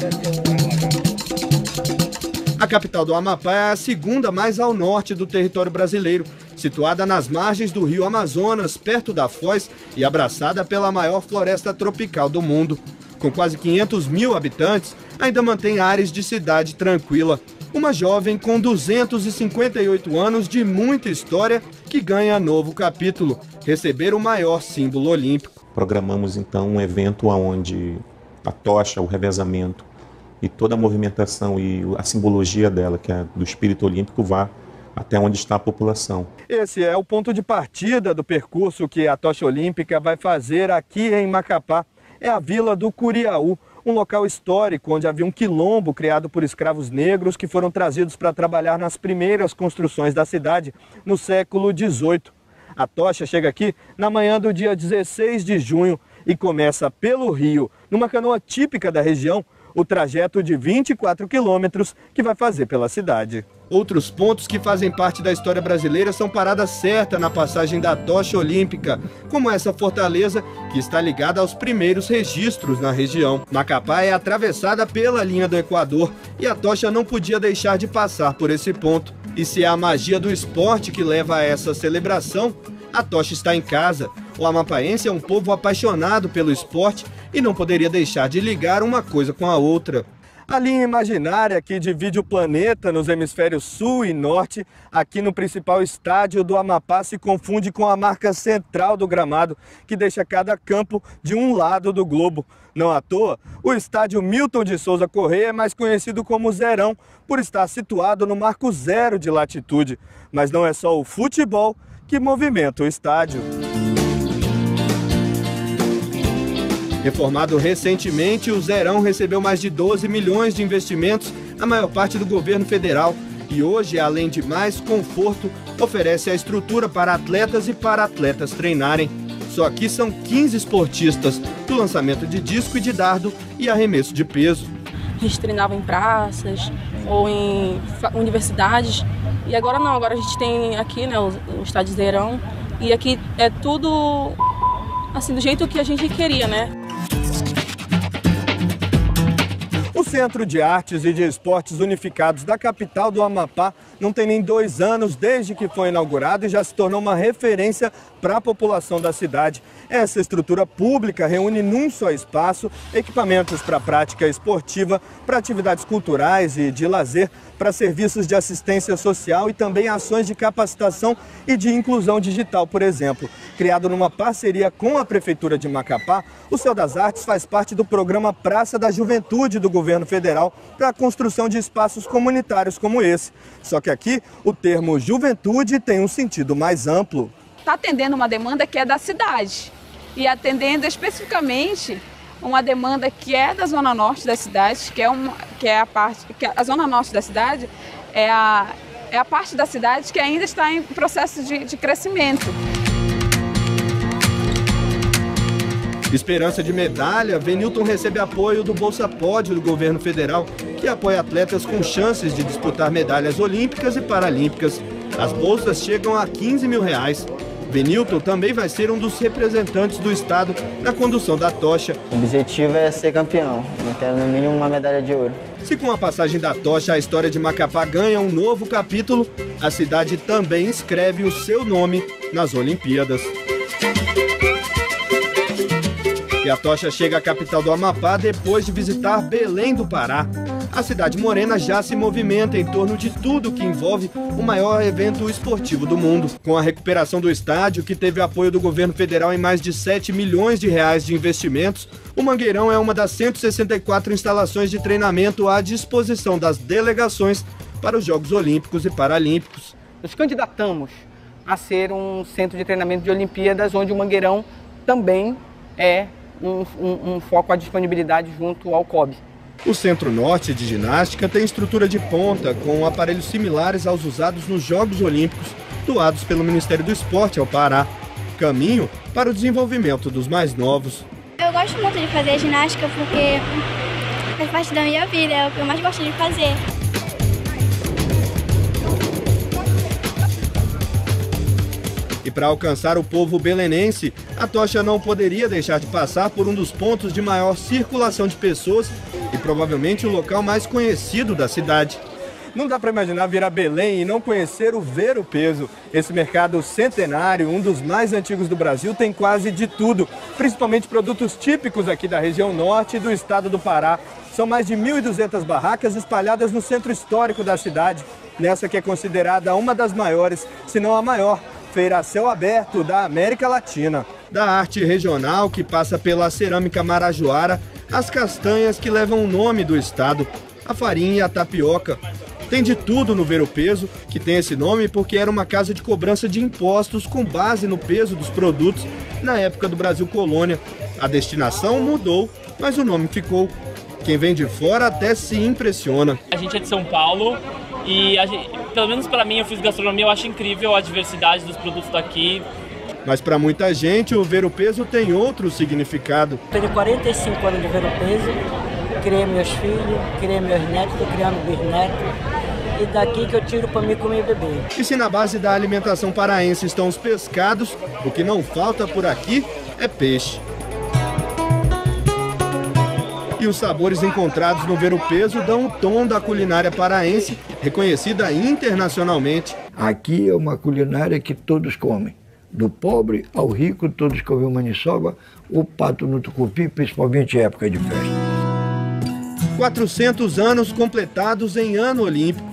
A capital do Amapá é a segunda mais ao norte do território brasileiro, situada nas margens do rio Amazonas, perto da Foz e abraçada pela maior floresta tropical do mundo. Com quase 500 mil habitantes, ainda mantém áreas de cidade tranquila. Uma jovem com 258 anos de muita história que ganha novo capítulo, receber o maior símbolo olímpico. Programamos então um evento onde a tocha, o revezamento e toda a movimentação e a simbologia dela, que é do espírito olímpico, vá até onde está a população. Esse é o ponto de partida do percurso que a tocha olímpica vai fazer aqui em Macapá. É a Vila do Curiaú, um local histórico onde havia um quilombo criado por escravos negros que foram trazidos para trabalhar nas primeiras construções da cidade no século XVIII. A tocha chega aqui na manhã do dia 16 de junho e começa pelo rio, numa canoa típica da região, o trajeto de 24 quilômetros que vai fazer pela cidade. Outros pontos que fazem parte da história brasileira são parada certa na passagem da tocha olímpica, como essa fortaleza que está ligada aos primeiros registros na região. Macapá é atravessada pela linha do Equador e a tocha não podia deixar de passar por esse ponto. E se é a magia do esporte que leva a essa celebração, a tocha está em casa. O amapaense é um povo apaixonado pelo esporte e não poderia deixar de ligar uma coisa com a outra. A linha imaginária que divide o planeta nos hemisférios sul e norte, aqui no principal estádio do Amapá, se confunde com a marca central do gramado, que deixa cada campo de um lado do globo. Não à toa, o estádio Milton de Souza Correia é mais conhecido como Zerão, por estar situado no marco zero de latitude. Mas não é só o futebol que movimenta o estádio. Reformado recentemente, o Zerão recebeu mais de 12 milhões de investimentos, a maior parte do governo federal. E hoje, além de mais conforto, oferece a estrutura para atletas e para-atletas treinarem. Só aqui são 15 esportistas, do lançamento de disco e de dardo e arremesso de peso. A gente treinava em praças ou em universidades. E agora não, agora a gente tem aqui, né, o estádio Zerão. E aqui é tudo assim, do jeito que a gente queria, né? O Centro de Artes e de Esportes Unificados da capital do Amapá não tem nem 2 anos desde que foi inaugurado e já se tornou uma referência para a população da cidade. Essa estrutura pública reúne num só espaço equipamentos para prática esportiva, para atividades culturais e de lazer, para serviços de assistência social e também ações de capacitação e de inclusão digital, por exemplo. Criado numa parceria com a Prefeitura de Macapá, o Céu das Artes faz parte do programa Praça da Juventude do Governo Federal para a construção de espaços comunitários como esse. Só que aqui o termo juventude tem um sentido mais amplo. Está atendendo uma demanda que é da cidade e atendendo especificamente uma demanda que é da zona norte da cidade, a zona norte da cidade é a parte da cidade que ainda está em processo de crescimento. Esperança de medalha, Venilton recebe apoio do Bolsa Pódio do governo federal, que apoia atletas com chances de disputar medalhas olímpicas e paralímpicas. As bolsas chegam a R$15 mil. Venilton também vai ser um dos representantes do estado na condução da tocha. O objetivo é ser campeão, eu quero no mínimo uma medalha de ouro. Se com a passagem da tocha a história de Macapá ganha um novo capítulo, a cidade também escreve o seu nome nas Olimpíadas. E a tocha chega à capital do Amapá depois de visitar Belém do Pará. A cidade morena já se movimenta em torno de tudo que envolve o maior evento esportivo do mundo. Com a recuperação do estádio, que teve apoio do governo federal em mais de R$7 milhões de investimentos, o Mangueirão é uma das 164 instalações de treinamento à disposição das delegações para os Jogos Olímpicos e Paralímpicos. Nos candidatamos a ser um centro de treinamento de Olimpíadas, onde o Mangueirão também é um foco à disponibilidade junto ao COB. O Centro Norte de Ginástica tem estrutura de ponta, com aparelhos similares aos usados nos Jogos Olímpicos, doados pelo Ministério do Esporte ao Pará. Caminho para o desenvolvimento dos mais novos. Eu gosto muito de fazer ginástica porque faz parte da minha vida, é o que eu mais gosto de fazer. E para alcançar o povo belenense, a tocha não poderia deixar de passar por um dos pontos de maior circulação de pessoas e provavelmente o local mais conhecido da cidade. Não dá para imaginar vir a Belém e não conhecer o Ver o Peso. Esse mercado centenário, um dos mais antigos do Brasil, tem quase de tudo, principalmente produtos típicos aqui da região norte e do estado do Pará. São mais de 1.200 barracas espalhadas no centro histórico da cidade, nessa que é considerada uma das maiores, se não a maior, feira a céu aberto da América Latina. Da arte regional que passa pela cerâmica marajoara, as castanhas que levam o nome do estado, a farinha e a tapioca. Tem de tudo no Ver o Peso, que tem esse nome porque era uma casa de cobrança de impostos com base no peso dos produtos na época do Brasil Colônia. A destinação mudou, mas o nome ficou. Quem vem de fora até se impressiona. A gente é de São Paulo e, pelo menos para mim, eu fiz gastronomia, eu acho incrível a diversidade dos produtos daqui. Mas para muita gente, o ver-o-peso tem outro significado. Tenho 45 anos de ver-o-peso, criei meus filhos, criei meus netos, estou criando bisnetos. E daqui que eu tiro para mim comer e beber. E se na base da alimentação paraense estão os pescados, o que não falta por aqui é peixe. E os sabores encontrados no ver-o-peso dão o tom da culinária paraense, reconhecida internacionalmente. Aqui é uma culinária que todos comem. Do pobre ao rico, todos comem maniçoba, o pato no tucupi, principalmente em época de festa. 400 anos completados em ano olímpico.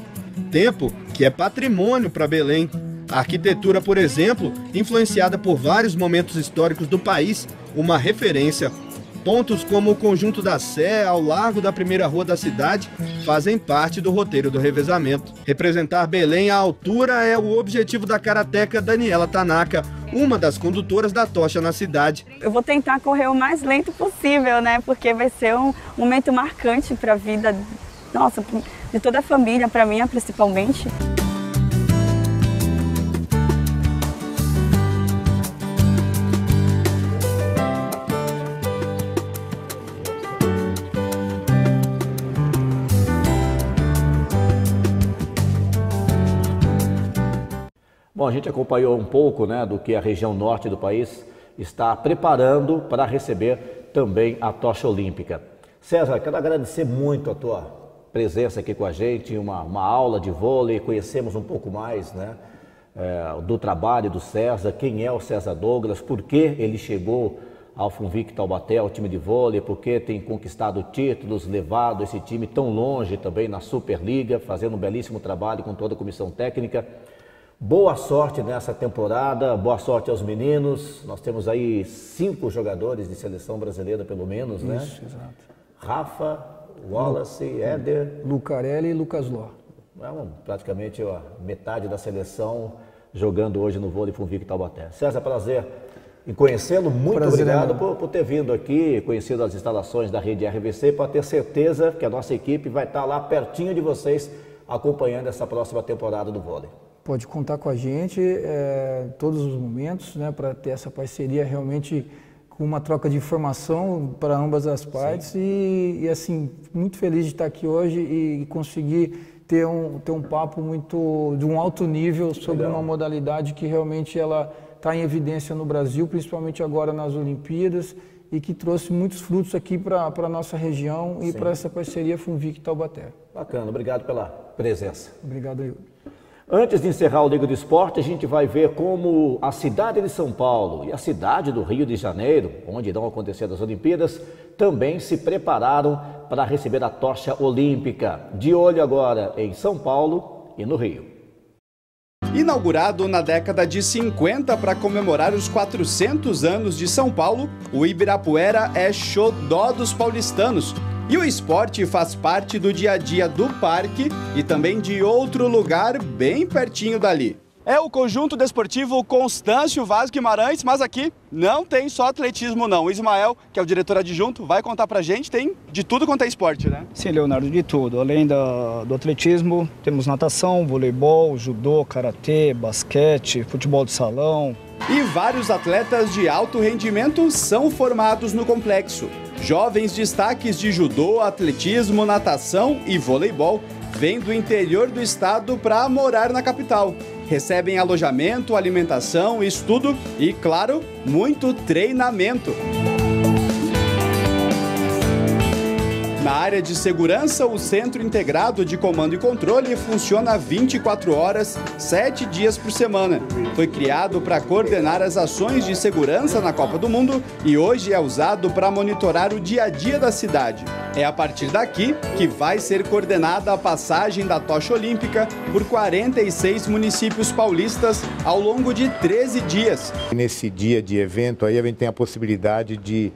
Tempo que é patrimônio para Belém. A arquitetura, por exemplo, influenciada por vários momentos históricos do país, uma referência. Pontos como o Conjunto da Sé, ao largo da primeira rua da cidade, fazem parte do roteiro do revezamento. Representar Belém à altura é o objetivo da karateca Daniela Tanaka, uma das condutoras da tocha na cidade. Eu vou tentar correr o mais lento possível, né? Porque vai ser um momento marcante para a vida, nossa, de toda a família, para mim principalmente. Bom, a gente acompanhou um pouco, né, do que a região norte do país está preparando para receber também a tocha olímpica. César, quero agradecer muito a tua presença aqui com a gente, uma aula de vôlei, conhecemos um pouco mais, né, do trabalho do César, quem é o César Douglas, por que ele chegou ao Funvic Taubaté, ao time de vôlei, por que tem conquistado títulos, levado esse time tão longe também na Superliga, fazendo um belíssimo trabalho com toda a comissão técnica. Boa sorte nessa temporada, boa sorte aos meninos. Nós temos aí 5 jogadores de seleção brasileira, pelo menos, né? Isso, exato. Rafa, Wallace, Éder... Lucarelli e Lucas Ló. Praticamente metade da seleção jogando hoje no vôlei Funvic Taubaté. César, prazer em conhecê-lo. Muito obrigado por ter vindo aqui, conhecido as instalações da rede RVC, para ter certeza que a nossa equipe vai estar lá pertinho de vocês, acompanhando essa próxima temporada do vôlei. Pode contar com a gente todos os momentos, né, para ter essa parceria realmente com uma troca de informação para ambas as partes. E assim, muito feliz de estar aqui hoje e conseguir ter um papo muito de um alto nível sobre uma modalidade que realmente ela está em evidência no Brasil, principalmente agora nas Olimpíadas, e que trouxe muitos frutos aqui para a nossa região e para essa parceria Funvic Taubaté. Bacana, obrigado pela presença. Obrigado, Yuri. Antes de encerrar o Liga do Esporte, a gente vai ver como a cidade de São Paulo e a cidade do Rio de Janeiro, onde irão acontecer as Olimpíadas, também se prepararam para receber a tocha olímpica. De olho agora em São Paulo e no Rio. Inaugurado na década de 50 para comemorar os 400 anos de São Paulo, o Ibirapuera é xodó dos paulistanos. E o esporte faz parte do dia a dia do parque e também de outro lugar bem pertinho dali. É o Conjunto Desportivo Constâncio Vaz Guimarães, mas aqui não tem só atletismo não. O Ismael, que é o diretor adjunto, vai contar pra gente, tem de tudo quanto é esporte, né? Sim, Leonardo, de tudo. Além do atletismo, temos natação, voleibol, judô, karatê, basquete, futebol de salão. E vários atletas de alto rendimento são formados no complexo. Jovens destaques de judô, atletismo, natação e voleibol vêm do interior do estado para morar na capital. Recebem alojamento, alimentação, estudo e, claro, muito treinamento. Na área de segurança, o Centro Integrado de Comando e Controle funciona 24 horas, 7 dias por semana. Foi criado para coordenar as ações de segurança na Copa do Mundo e hoje é usado para monitorar o dia a dia da cidade. É a partir daqui que vai ser coordenada a passagem da tocha olímpica por 46 municípios paulistas ao longo de 13 dias. Nesse dia de evento aí a gente tem a possibilidade de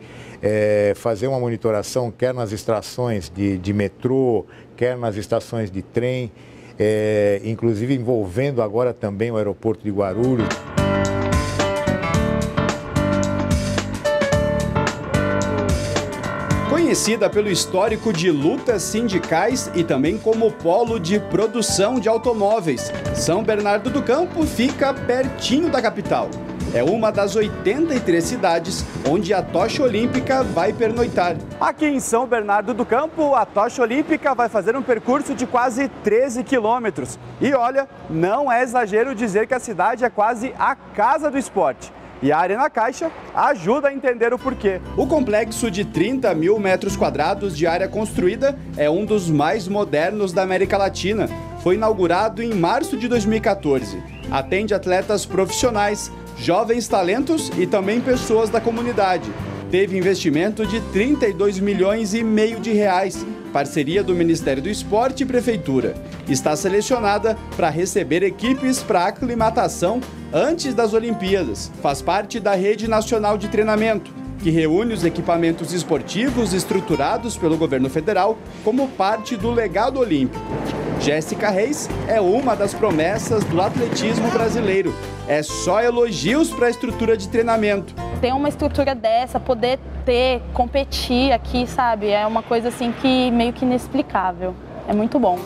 fazer uma monitoração, quer nas estações de metrô, quer nas estações de trem, inclusive envolvendo agora também o aeroporto de Guarulhos. Conhecida pelo histórico de lutas sindicais e também como polo de produção de automóveis, São Bernardo do Campo fica pertinho da capital. É uma das 83 cidades onde a tocha olímpica vai pernoitar. Aqui em São Bernardo do Campo, a tocha olímpica vai fazer um percurso de quase 13 quilômetros. E olha, não é exagero dizer que a cidade é quase a casa do esporte. E a Arena Caixa ajuda a entender o porquê. O complexo de 30 mil metros quadrados de área construída é um dos mais modernos da América Latina. Foi inaugurado em março de 2014. Atende atletas profissionais, jovens talentos e também pessoas da comunidade. Teve investimento de 32 milhões e meio de reais, parceria do Ministério do Esporte e Prefeitura. Está selecionada para receber equipes para aclimatação antes das Olimpíadas. Faz parte da Rede Nacional de Treinamento, que reúne os equipamentos esportivos estruturados pelo governo federal como parte do legado olímpico. Jéssica Reis é uma das promessas do atletismo brasileiro. É só elogios para a estrutura de treinamento. Ter uma estrutura dessa, poder competir aqui, sabe, é uma coisa assim que meio que inexplicável. É muito bom.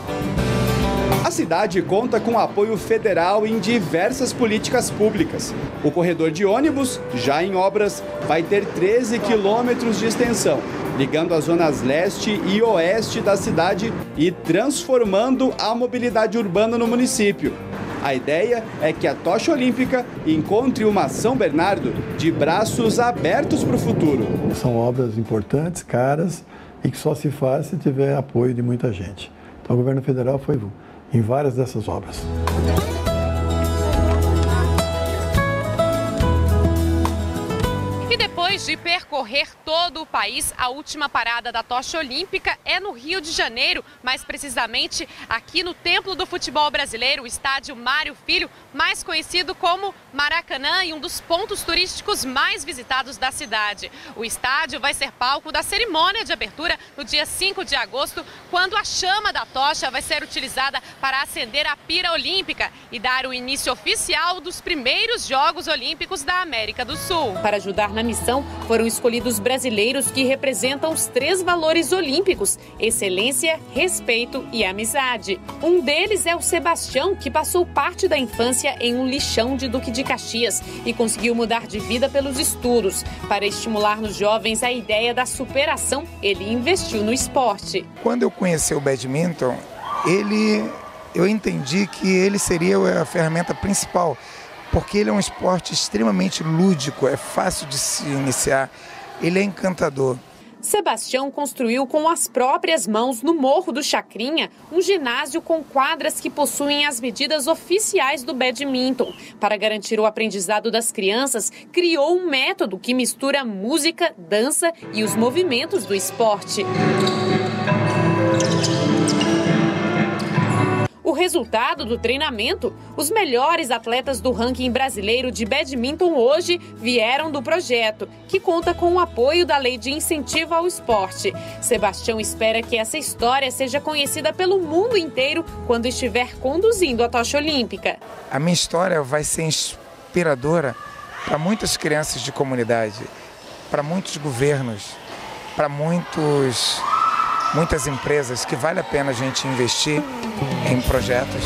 A cidade conta com apoio federal em diversas políticas públicas. O corredor de ônibus, já em obras, vai ter 13 quilômetros de extensão, ligando as zonas leste e oeste da cidade e transformando a mobilidade urbana no município. A ideia é que a tocha olímpica encontre uma São Bernardo de braços abertos para o futuro. São obras importantes, caras e que só se faz se tiver apoio de muita gente. Então o governo federal foi em várias dessas obras. E depois de percorrer todo o país, a última parada da tocha olímpica é no Rio de Janeiro, mais precisamente aqui no Templo do Futebol Brasileiro, o estádio Mário Filho, mais conhecido como Maracanã e um dos pontos turísticos mais visitados da cidade. O estádio vai ser palco da cerimônia de abertura no dia 5 de agosto, quando a chama da tocha vai ser utilizada para acender a pira olímpica e dar o início oficial dos primeiros Jogos Olímpicos da América do Sul. Para ajudar na missão, foram escolhidos brasileiros que representam os 3 valores olímpicos: excelência, respeito e amizade. Um deles é o Sebastião, que passou parte da infância em um lixão de Duque de Caxias e conseguiu mudar de vida pelos estudos. Para estimular nos jovens a ideia da superação, ele investiu no esporte. Quando eu conheci o badminton, eu entendi que ele seria a ferramenta principal, porque ele é um esporte extremamente lúdico, é fácil de se iniciar, ele é encantador. Sebastião construiu com as próprias mãos, no Morro do Chacrinha, um ginásio com quadras que possuem as medidas oficiais do badminton. Para garantir o aprendizado das crianças, criou um método que mistura música, dança e os movimentos do esporte. O resultado do treinamento, os melhores atletas do ranking brasileiro de badminton hoje vieram do projeto, que conta com o apoio da Lei de Incentivo ao Esporte. Sebastião espera que essa história seja conhecida pelo mundo inteiro quando estiver conduzindo a tocha olímpica. A minha história vai ser inspiradora para muitas crianças de comunidade, para muitos governos, para muitas empresas, que vale a pena a gente investir em projetos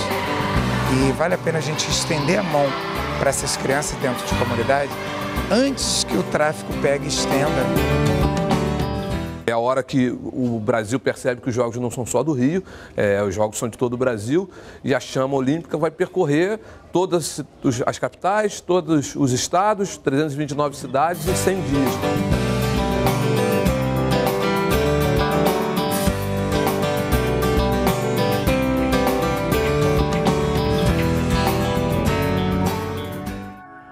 e vale a pena a gente estender a mão para essas crianças dentro de comunidade antes que o tráfico pegue e estenda. É a hora que o Brasil percebe que os Jogos não são só do Rio, os Jogos são de todo o Brasil, e a chama olímpica vai percorrer todas as capitais, todos os estados, 329 cidades em 100 dias.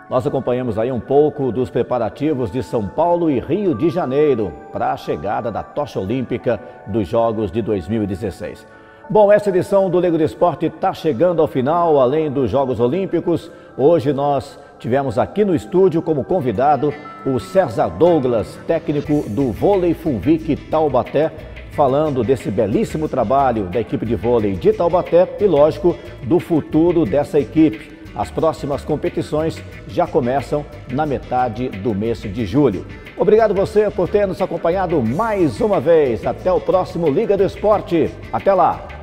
Nós acompanhamos aí um pouco dos preparativos de São Paulo e Rio de Janeiro para a chegada da tocha olímpica dos Jogos de 2016. Bom, essa edição do Liga do Esporte está chegando ao final. Além dos Jogos Olímpicos, hoje nós tivemos aqui no estúdio como convidado o César Douglas, técnico do Vôlei Funvic Taubaté, falando desse belíssimo trabalho da equipe de vôlei de Taubaté e, lógico, do futuro dessa equipe. As próximas competições já começam na metade do mês de julho. Obrigado você por ter nos acompanhado mais uma vez. Até o próximo Liga do Esporte. Até lá.